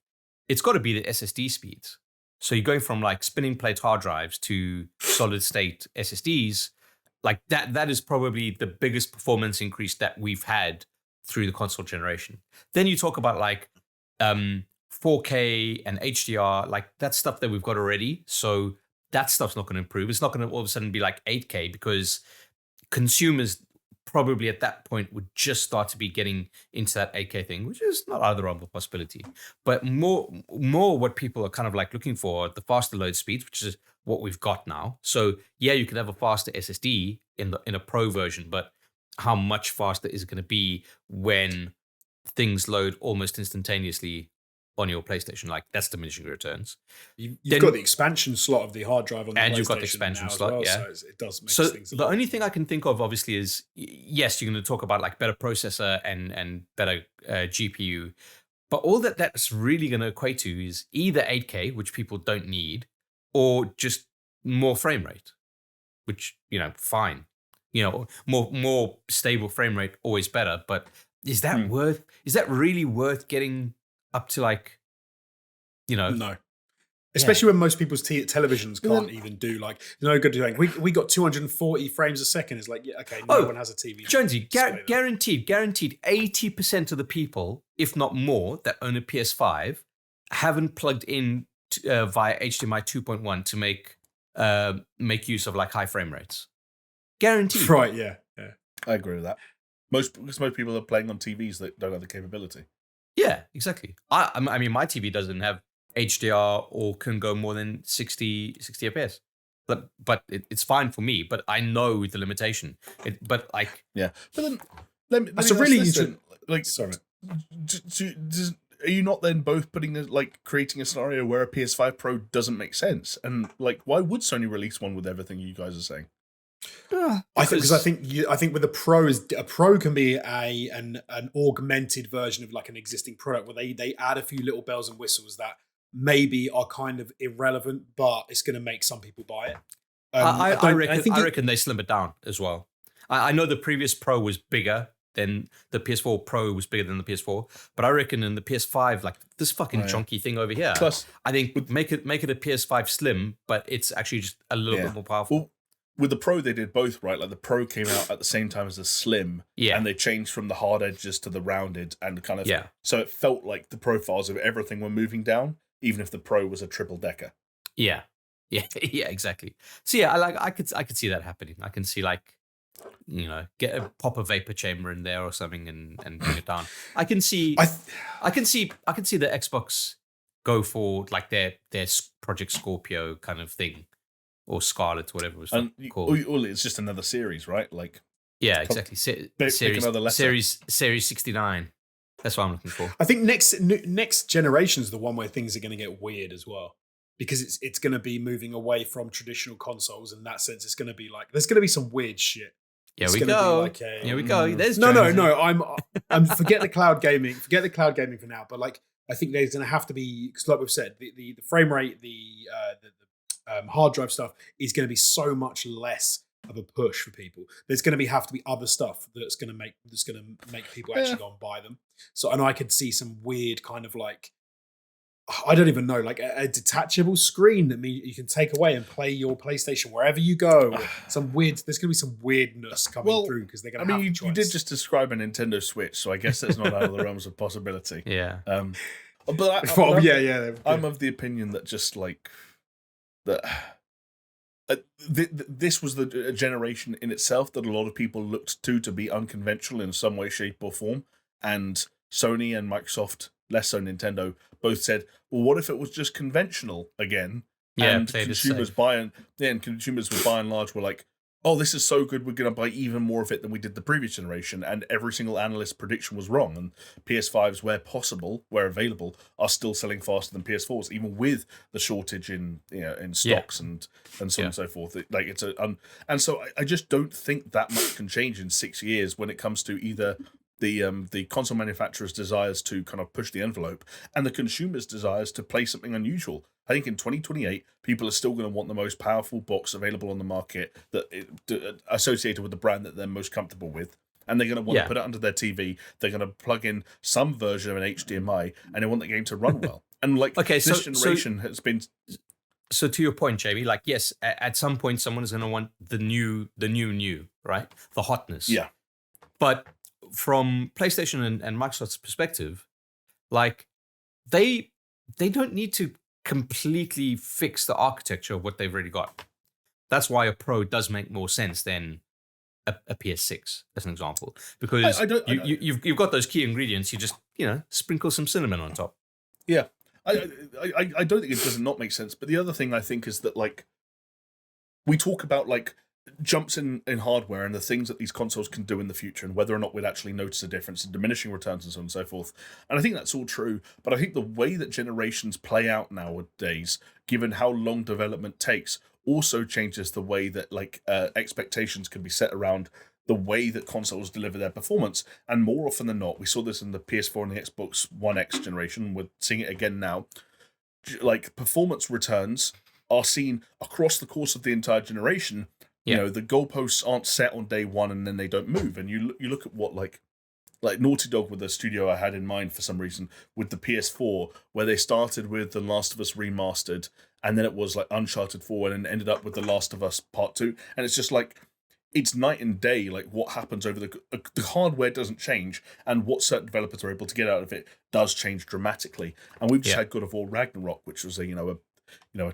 it's got to be the SSD speeds. So you're going from like spinning plate hard drives to solid state SSDs. Like that is probably the biggest performance increase that we've had through the console generation. Then you talk about like 4K and HDR, like that's stuff that we've got already. So that stuff's not going to improve. It's not going to all of a sudden be like 8K because consumers probably at that point would just start to be getting into that 8K thing, which is not out of the realm of possibility. But more what people are kind of like looking for, the faster load speeds, which is what we've got now. So yeah, you can have a faster SSD in a Pro version, but how much faster is it going to be when things load almost instantaneously on your PlayStation? Like, that's diminishing returns. You've got the expansion slot of the hard drive on the PlayStation, and you've got the expansion slot, well, yeah. So it does make things. The only thing I can think of, obviously, is yes, you're going to talk about like better processor and better GPU, but all that's really going to equate to is either 8K, which people don't need, or just more frame rate, which fine. more stable frame rate, always better. But is that is that really worth getting up to like, No. Especially when most people's televisions can't even do like, no good doing. We got 240 frames a second. It's like, yeah, okay, no one has a TV. Jonesy, guaranteed 80% of the people, if not more, that own a PS5 haven't plugged in via HDMI 2.1 to make use of like high frame rates. Guaranteed. Right, yeah. I agree with that. Most people are playing on TVs that don't have the capability. Yeah, exactly. I mean, my TV doesn't have HDR or can go more than 60 FPS. But it's fine for me. But I know the limitation. But then that's a really interesting. Like, sorry. Are you not then both creating a scenario where a PS5 Pro doesn't make sense? And like, why would Sony release one with everything you guys are saying? I think with a Pro can be an augmented version of like an existing product where they add a few little bells and whistles that maybe are kind of irrelevant, but it's going to make some people buy it. I reckon they slim it down as well. I know the previous Pro was bigger than the PS4 Pro was bigger than the PS4, but I reckon in the PS5, like this fucking chunky thing over here, plus I think make it a PS5 Slim, but it's actually just a little bit more powerful. Well, with the Pro, they did both, right? Like the Pro came out at the same time as the Slim, and they changed from the hard edges to the rounded, and kind of so it felt like the profiles of everything were moving down, even if the Pro was a triple decker. Yeah, exactly. So yeah, I could see that happening. I can see like, pop a vapor chamber in there or something and bring it down. I can see the Xbox go for like their Project Scorpio kind of thing. Or Scarlet, whatever it was called. It's just another series, right? Like, yeah, exactly. Series 69. That's what I'm looking for. I think next generation is the one where things are going to get weird as well, because it's going to be moving away from traditional consoles. In that sense, it's going to be like there's going to be some weird shit. Here we go. There's no. I'm forget the cloud gaming. Forget the cloud gaming for now. But like, I think there's going to have to be, because like we've said, the frame rate, the hard drive stuff is going to be so much less of a push for people. There's going to have to be other stuff that's going to make people actually go and buy them. So, and I could see some weird kind of like, I don't even know, like a detachable screen that you can take away and play your PlayStation wherever you go. There's going to be some weirdness coming through because they're going to have a choice. You did just describe a Nintendo Switch, so I guess that's not out of the realms of possibility. Yeah. I'm of the opinion that just like that this was the generation in itself that a lot of people looked to be unconventional in some way, shape, or form, and Sony and Microsoft, less so Nintendo, both said, "Well, what if it was just conventional again?" Yeah, and consumers and consumers were by and large were like, "Oh, this is so good, we're going to buy even more of it than we did the previous generation." And every single analyst's prediction was wrong. And PS5s, where possible, where available, are still selling faster than PS4s, even with the shortage in stocks and so on and so forth. And so I just don't think that much can change in 6 years when it comes to either the console manufacturer's desires to kind of push the envelope and the consumer's desires to play something unusual. I think in 2028, people are still going to want the most powerful box available on the market associated with the brand that they're most comfortable with. And they're going to want to put it under their TV. They're going to plug in some version of an HDMI, and they want the game to run well. And like this generation has been. So to your point, JB, like yes, at some point someone is going to want the new, right? The hotness. Yeah. But from PlayStation and Microsoft's perspective, like they don't need to completely fix the architecture of what they've already got. That's why a Pro does make more sense than a PS6, as an example, because you've got those key ingredients. You just sprinkle some cinnamon on top. Yeah, I don't think it does not make sense. But the other thing I think is that like we talk about like jumps in hardware and the things that these consoles can do in the future and whether or not we'd actually notice a difference in diminishing returns and so on and so forth. And I think that's all true, but I think the way that generations play out nowadays, given how long development takes, also changes the way that like expectations can be set around the way that consoles deliver their performance. And more often than not, we saw this in the PS4 and the Xbox One X generation, we're seeing it again now, like performance returns are seen across the course of the entire generation, You know, the goalposts aren't set on day one and then they don't move. And you look at what like Naughty Dog with the studio I had in mind for some reason with the PS4, where they started with The Last of Us Remastered, and then it was like Uncharted 4, and ended up with The Last of Us Part 2. And it's just like, it's night and day, like what happens over the hardware doesn't change, and what certain developers are able to get out of it does change dramatically. And we've just had God of War Ragnarok, which was a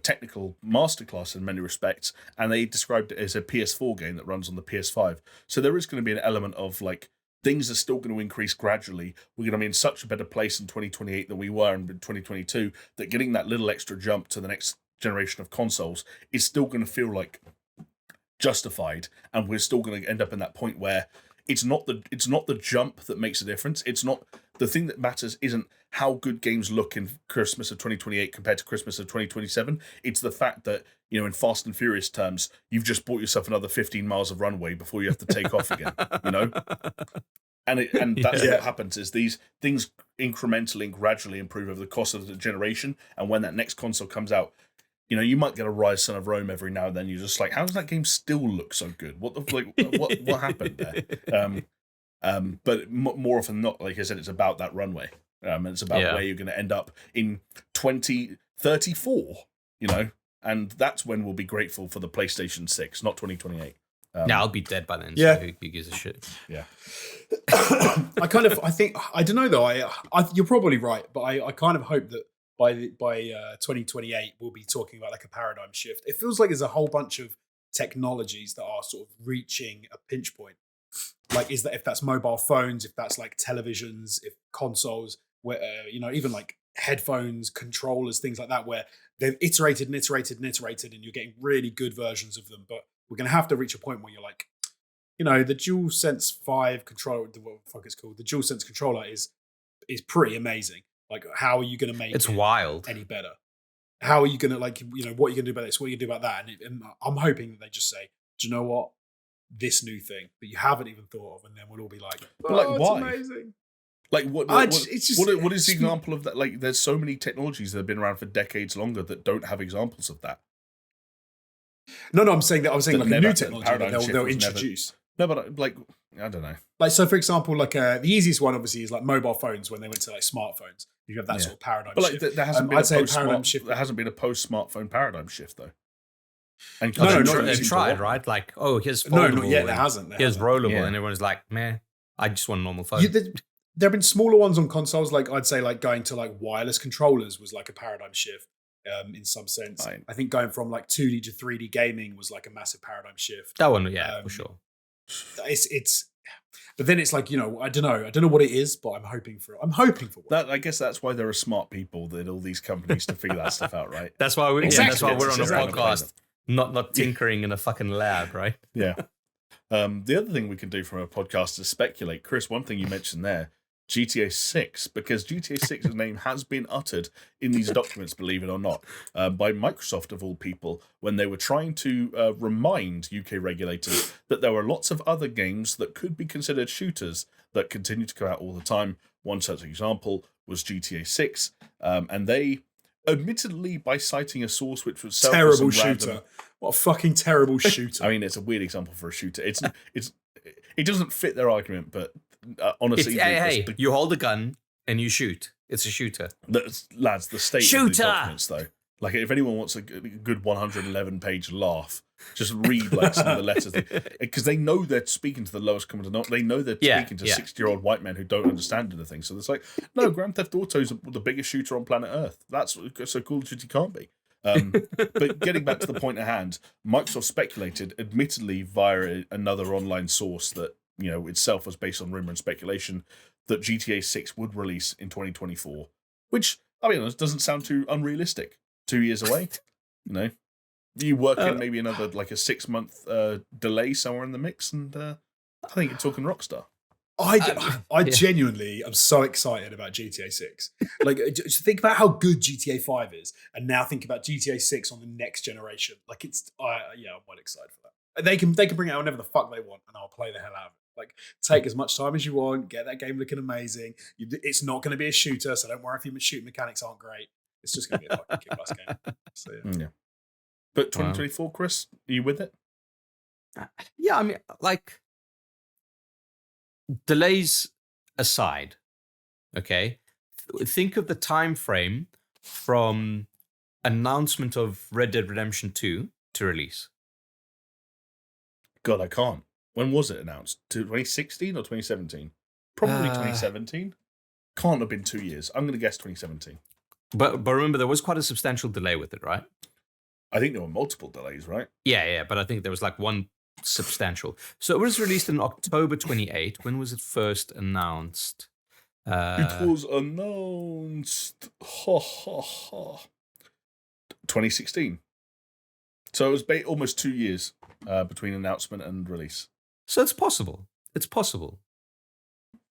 technical masterclass in many respects, and they described it as a PS4 game that runs on the PS5. So there is going to be an element of like, things are still going to increase gradually. We're going to be in such a better place in 2028 than we were in 2022, that getting that little extra jump to the next generation of consoles is still going to feel like justified, and we're still going to end up in that point where it's not the jump that makes a difference. It's not the thing that matters. Isn't how good games look in Christmas of 2028 compared to Christmas of 2027. It's the fact that, you know, in Fast and Furious terms, you've just bought yourself another 15 miles of runway before you have to take off again. You know. And that's what happens, is these things incrementally and gradually improve over the course of the generation. And when that next console comes out, you know, you might get a Rise Son of Rome every now and then. You're just like, how does that game still look so good? What happened there? But more often than not, like I said, it's about that runway. And it's about where you're going to end up in 2034, you know? And that's when we'll be grateful for the PlayStation 6, not 2028. I'll be dead by then. So who gives a shit? Yeah. I don't know though. You're probably right, but I kind of hope that by 2028 we'll be talking about like a paradigm shift. It feels like there's a whole bunch of technologies that are sort of reaching a pinch point. Like, is that if that's mobile phones, if that's like televisions, if consoles, where you know, even like headphones, controllers, things like that, where they've iterated and iterated and iterated, and you're getting really good versions of them, but we're going to have to reach a point where you're like, you know, the DualSense 5 controller, what the fuck it's called, the DualSense controller is pretty amazing. Like, how are you going to make it wild any better? How are you going to, like, you know, what are you going to do about this? What are you going to do about that? And I'm hoping that they just say, do you know what? This new thing that you haven't even thought of, and then we'll all be like, but like, why? It's amazing. Like, what is the example of that? Like, there's so many technologies that have been around for decades longer that don't have examples of that. No, I'm saying like a new technology that they'll introduce. No, but like, I don't know. Like, so for example, like the easiest one obviously is like mobile phones when they went to like smartphones. You have that sort of paradigm shift. But like, there hasn't been a post-smartphone paradigm shift though. And no, they've tried, right? Like, here's foldable. No, not yet. There hasn't. Here's rollable, and everyone's like, man, I just want a normal phone. There have been smaller ones on consoles. Like, I'd say like going to like wireless controllers was like a paradigm shift. In some sense, right. I think going from like 2D to 3D gaming was like a massive paradigm shift. That one, for sure. But then it's like, you know, I don't know what it is, but I'm hoping for one. I guess that's why there are smart people in all these companies to figure that stuff out, right? That's why we're on a podcast, not tinkering in a fucking lab, right? Yeah. The other thing we can do from a podcast is speculate. Chris, one thing you mentioned there, GTA 6, because GTA 6's name has been uttered in these documents, believe it or not, by Microsoft of all people, when they were trying to remind UK regulators that there were lots of other games that could be considered shooters that continue to come out all the time. One such example was GTA 6, and they, admittedly, by citing a source which was terrible shooter. What a fucking terrible shooter. I mean, it's a weird example for a shooter. It doesn't fit their argument, but honestly, you hold a gun and you shoot. It's a shooter. Lads, the state of these documents, though. Like, if anyone wants a good 111-page laugh, just read like some of the letters, because they know they're speaking to the lowest common denominator. They know they're speaking to 60-year-old white men who don't understand anything. So it's like, no, Grand Theft Auto is the biggest shooter on planet Earth. That's so Call of Duty can't be. But getting back to the point at hand, Microsoft speculated, admittedly via another online source that, you know, itself was based on rumor and speculation, that GTA 6 would release in 2024, which, I'll be honest, doesn't sound too unrealistic. 2 years away, you know, you work in maybe another like a 6-month delay somewhere in the mix, and I think you're talking Rockstar. I genuinely am so excited about GTA 6. Like, just think about how good GTA 5 is, and now think about GTA 6 on the next generation. Like, it's I'm quite excited for that. They can bring it out whenever the fuck they want, and I'll play the hell out of it. Like, take as much time as you want, get that game looking amazing. It's not going to be a shooter, so don't worry if your shooting mechanics aren't great. It's just going to be a fucking kick-ass game. So, yeah. But 2024, Chris, are you with it? Yeah, I mean, like, delays aside, okay, think of the time frame from announcement of Red Dead Redemption 2 to release. God, I can't. When was it announced? 2016 or 2017? Probably 2017. Can't have been 2 years. I'm going to guess 2017. But remember, there was quite a substantial delay with it, right? I think there were multiple delays, right? Yeah, but I think there was like one substantial. So it was released in October 28. When was it first announced? It was announced 2016. So it was almost 2 years between announcement and release. So it's possible. It's possible.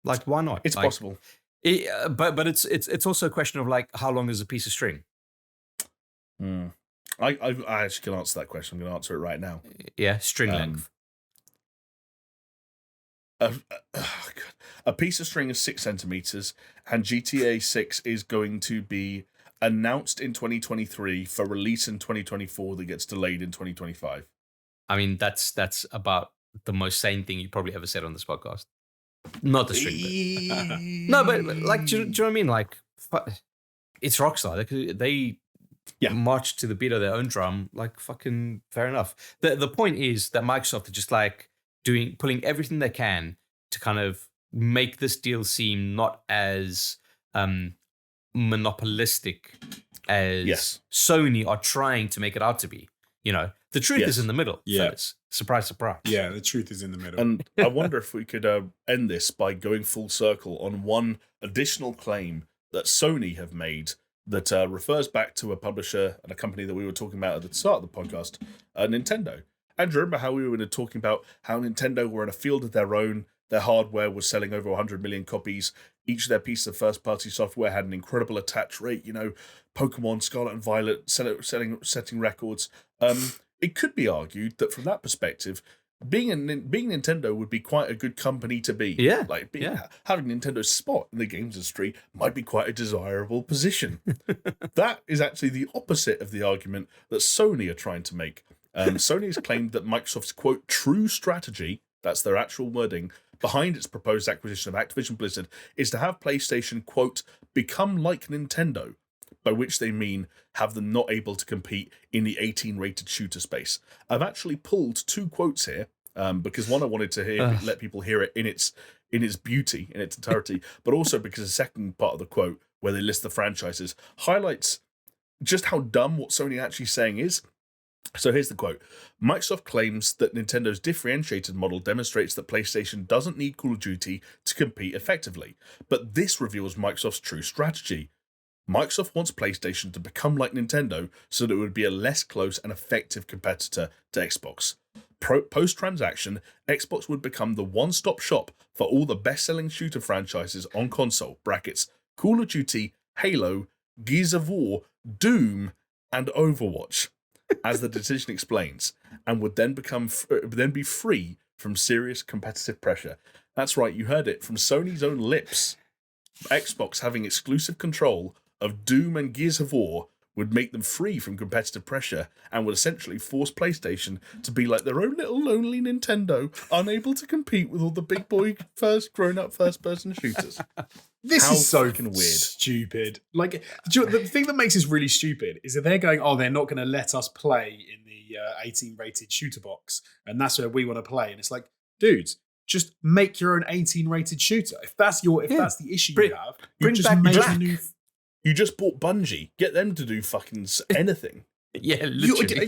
Like, why not? It's like, possible. But it's also a question of like, how long is a piece of string? I actually can answer that question. I'm going to answer it right now. Yeah, string length. A piece of string is 6 centimeters, and GTA 6 is going to be announced in 2023 for release in 2024 that gets delayed in 2025. I mean, that's about the most sane thing you probably ever said on this podcast. Not the string bit. No, but like, do you know what I mean? Like, it's Rockstar. They march to the beat of their own drum. Like, fucking fair enough. The point is that Microsoft are just like pulling everything they can to kind of make this deal seem not as monopolistic as Sony are trying to make it out to be. You know, the truth is in the middle. Fellas. Surprise, surprise. Yeah, the truth is in the middle. And I wonder if we could end this by going full circle on one additional claim that Sony have made that refers back to a publisher and a company that we were talking about at the start of the podcast, Nintendo. And remember how we were talking about how Nintendo were in a field of their own. Their hardware was selling over 100 million copies. Each of their pieces of first-party software had an incredible attach rate. You know, Pokémon Scarlet and Violet setting records. It could be argued that from that perspective, being Nintendo would be quite a good company to be. Yeah, like having Nintendo's spot in the games industry might be quite a desirable position. That is actually the opposite of the argument that Sony are trying to make. Sony has claimed that Microsoft's quote true strategy, that's their actual wording, behind its proposed acquisition of Activision Blizzard is to have PlayStation quote become like Nintendo, by which they mean have them not able to compete in the 18-rated shooter space. I've actually pulled 2 quotes here, because one, I wanted to let people hear it in its beauty, in its entirety, but also because the second part of the quote, where they list the franchises, highlights just how dumb what Sony actually saying is. So here's the quote. Microsoft claims that Nintendo's differentiated model demonstrates that PlayStation doesn't need Call of Duty to compete effectively, but this reveals Microsoft's true strategy. Microsoft wants PlayStation to become like Nintendo so that it would be a less close and effective competitor to Xbox. Post-transaction, Xbox would become the one-stop shop for all the best-selling shooter franchises on console, brackets, Call of Duty, Halo, Gears of War, Doom, and Overwatch, as the decision explains, and would then be free from serious competitive pressure. That's right, you heard it from Sony's own lips. Xbox having exclusive control of Doom and Gears of War would make them free from competitive pressure and would essentially force PlayStation to be like their own little lonely Nintendo, unable to compete with all the big boy grown-up first-person shooters. This is so fucking weird. Stupid. Like, the thing that makes this really stupid is that they're going, they're not going to let us play in the 18-rated shooter box, and that's where we want to play. And it's like, dudes, just make your own 18-rated shooter. If that's the issue you have, bring just back make Black. a new. You just bought Bungie. Get them to do fucking anything. Yeah, literally.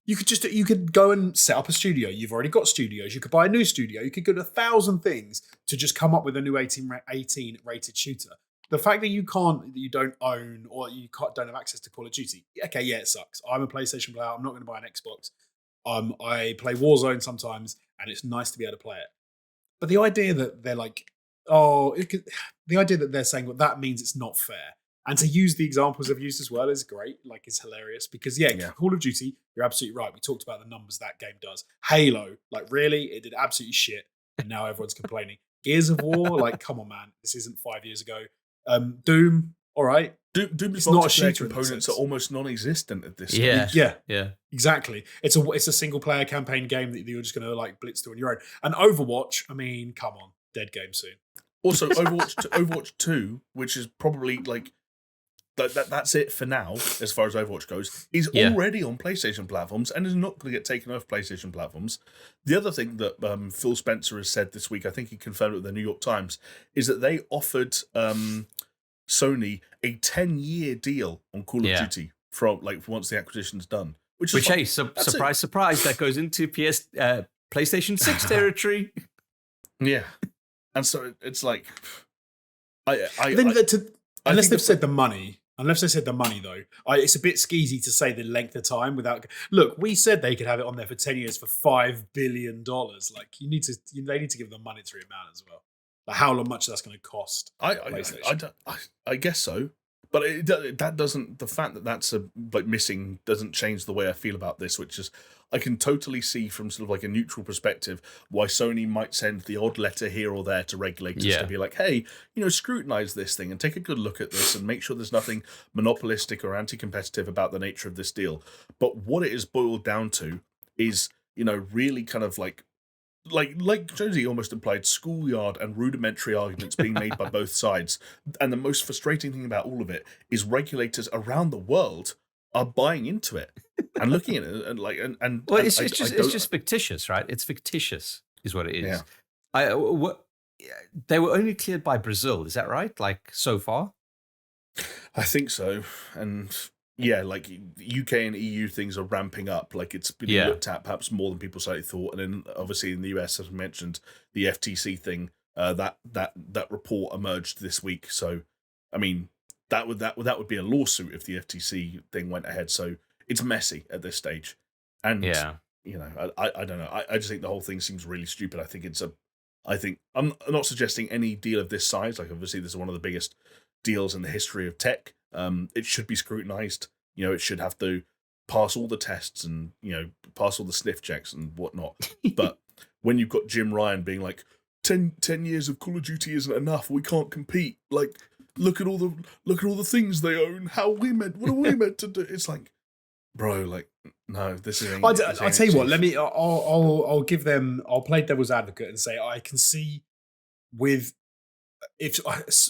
You could go and set up a studio. You've already got studios. You could buy a new studio. You could go to 1,000 things to just come up with a new 18 rated shooter. The fact that you don't own or don't have access to Call of Duty. Okay, yeah, it sucks. I'm a PlayStation player. I'm not going to buy an Xbox. I play Warzone sometimes, and it's nice to be able to play it. But the idea that they're like, the idea that they're saying, well, that means it's not fair. And to use the examples I've used as well is great. Like, it's hilarious because, Call of Duty, you're absolutely right. We talked about the numbers that game does. Halo, like, really? It did absolutely shit. And now everyone's complaining. Gears of War, like, come on, man. This isn't 5 years ago. Doom, all right. Doom's not a multiplayer shooter in that components sense. are almost non-existent at this Yeah. stage. Yeah, exactly. It's a single player campaign game that you're just going to like blitz through on your own. And Overwatch, I mean, come on, dead game soon. Also, Overwatch 2, which is probably like that's it for now as far as Overwatch goes, is already on PlayStation platforms and is not going to get taken off PlayStation platforms. The other thing that Phil Spencer has said this week, I think he confirmed it with the New York Times, is that they offered Sony a 10-year deal on Call of Duty from like once the acquisition's done. Which hey, surprise, surprise, that goes into PlayStation 6 territory. Yeah, and so it's like, unless they've said the money. Unless they said the money, though, it's a bit skeezy to say the length of time without. Look, we said they could have it on there for 10 years for $5 billion. Like, they need to give them monetary amount as well. Like, how much that's going to cost? I guess so, but that doesn't. The fact that that's missing doesn't change the way I feel about this. Which is, I can totally see from sort of like a neutral perspective why Sony might send the odd letter here or there to regulators to be like, hey, scrutinize this thing and take a good look at this and make sure there's nothing monopolistic or anti-competitive about the nature of this deal. But what it is boiled down to is, really kind of like Josie almost implied, schoolyard and rudimentary arguments being made by both sides. And the most frustrating thing about all of it is regulators around the world are buying into it and looking at it and well, it's just fictitious, right? It's fictitious, is what it is. Yeah. They were only cleared by Brazil, is that right? Like so far, I think so, and. Yeah, like UK and EU things are ramping up. Like it's been looked at perhaps more than people slightly thought. And then obviously in the US, as I mentioned, the FTC thing, that report emerged this week. So, I mean, that would be a lawsuit if the FTC thing went ahead. So it's messy at this stage. And I don't know. I just think the whole thing seems really stupid. I think I'm not suggesting any deal of this size. Like obviously this is one of the biggest deals in the history of tech. It should be scrutinized. It should have to pass all the tests and pass all the sniff checks and whatnot. But when you've got Jim Ryan being like 10 years of Call of Duty isn't enough, we can't compete. Like look at all the things they own. What are we meant to do? It's like, bro, like no, this is. I'll tell you what. I'll give them. I'll play devil's advocate and say I can see if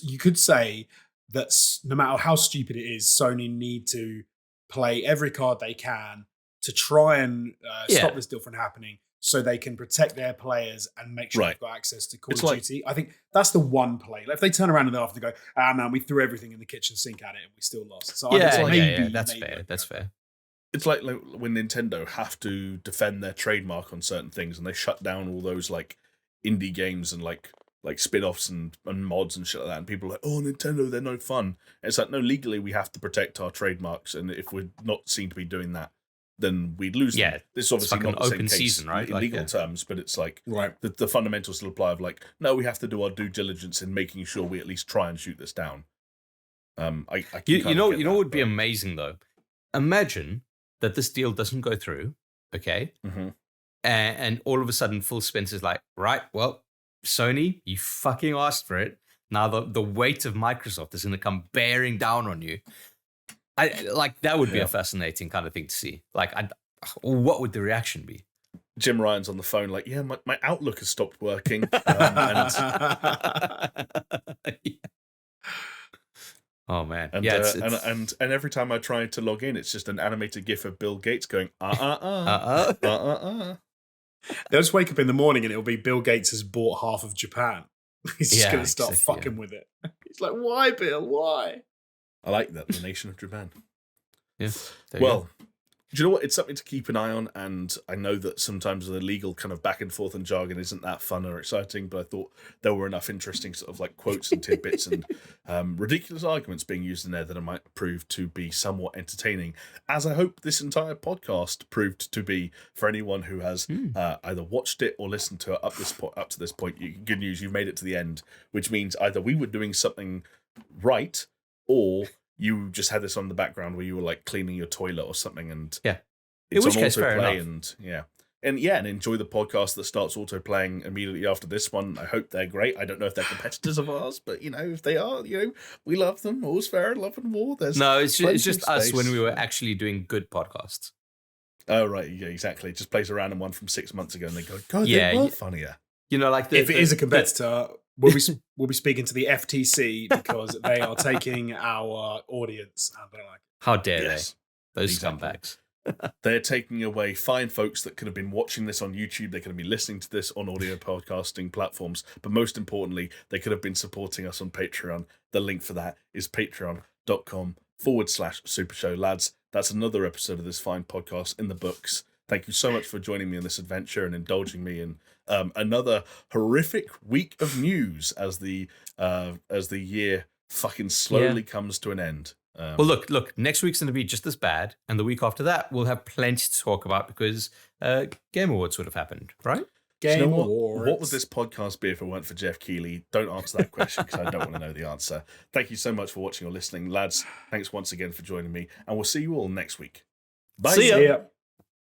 you could say that no matter how stupid it is, Sony need to play every card they can to try and stop this deal from happening so they can protect their players and make sure they've got access to Call of Duty. I think that's the one play. Like if they turn around and after go, man, we threw everything in the kitchen sink at it and we still lost. So that's fair. That's fair. It's like when Nintendo have to defend their trademark on certain things and they shut down all those like indie games and like spin-offs and mods and shit like that, and people are like, oh, Nintendo, they're no fun. And it's like, no, legally we have to protect our trademarks, and if we're not seen to be doing that, then we'd lose them. This is obviously not the same case season, right? In legal terms, but it's like the fundamentals still apply of like, no, we have to do our due diligence in making sure we at least try and shoot this down. You know what would be amazing though? Imagine that this deal doesn't go through, okay? Mm-hmm. And all of a sudden Phil Spencer's like, right, well, Sony, you fucking asked for it. Now the weight of Microsoft is going to come bearing down on you. That would be a fascinating kind of thing to see. What would the reaction be? Jim Ryan's on the phone like, yeah, my Outlook has stopped working. Oh man, and every time I try to log in, it's just an animated GIF of Bill Gates going, They'll just wake up in the morning and it'll be Bill Gates has bought half of Japan. He's just going to start fucking with it. He's like, why, Bill? Why? I like that, the nation of Japan. Yeah. Well, do you know what? It's something to keep an eye on, and I know that sometimes the legal kind of back and forth and jargon isn't that fun or exciting, but I thought there were enough interesting sort of like quotes and tidbits and ridiculous arguments being used in there that it might prove to be somewhat entertaining, as I hope this entire podcast proved to be for anyone who has either watched it or listened to it up to this point. Good news, you've made it to the end, which means either we were doing something right or you just had this on the background where you were like cleaning your toilet or something, and in which case, fair enough. And and enjoy the podcast that starts auto playing immediately after this one. I hope they're great. I don't know if they're competitors of ours, but if they are, we love them. All's fair in love and war. It's just us when we were actually doing good podcasts. Oh right, yeah, exactly. Just plays a random one from 6 months ago, and they go, God, they were funnier. Like if it is a competitor, we'll be speaking to the FTC because they are taking our audience, and they're like, how dare they? Those exactly. scumbags. They're taking away fine folks that could have been watching this on YouTube. They could have been listening to this on audio podcasting platforms. But most importantly, they could have been supporting us on Patreon. The link for that is patreon.com/SuperShow. Lads, that's another episode of this fine podcast in the books. Thank you so much for joining me on this adventure and indulging me in another horrific week of news as the year fucking slowly comes to an end. Well, look, next week's going to be just as bad, and the week after that, we'll have plenty to talk about because Game Awards would have happened, right? Game Awards. What would this podcast be if it weren't for Jeff Keighley? Don't answer that question because I don't want to know the answer. Thank you so much for watching or listening. Lads, thanks once again for joining me, and we'll see you all next week. Bye. See ya.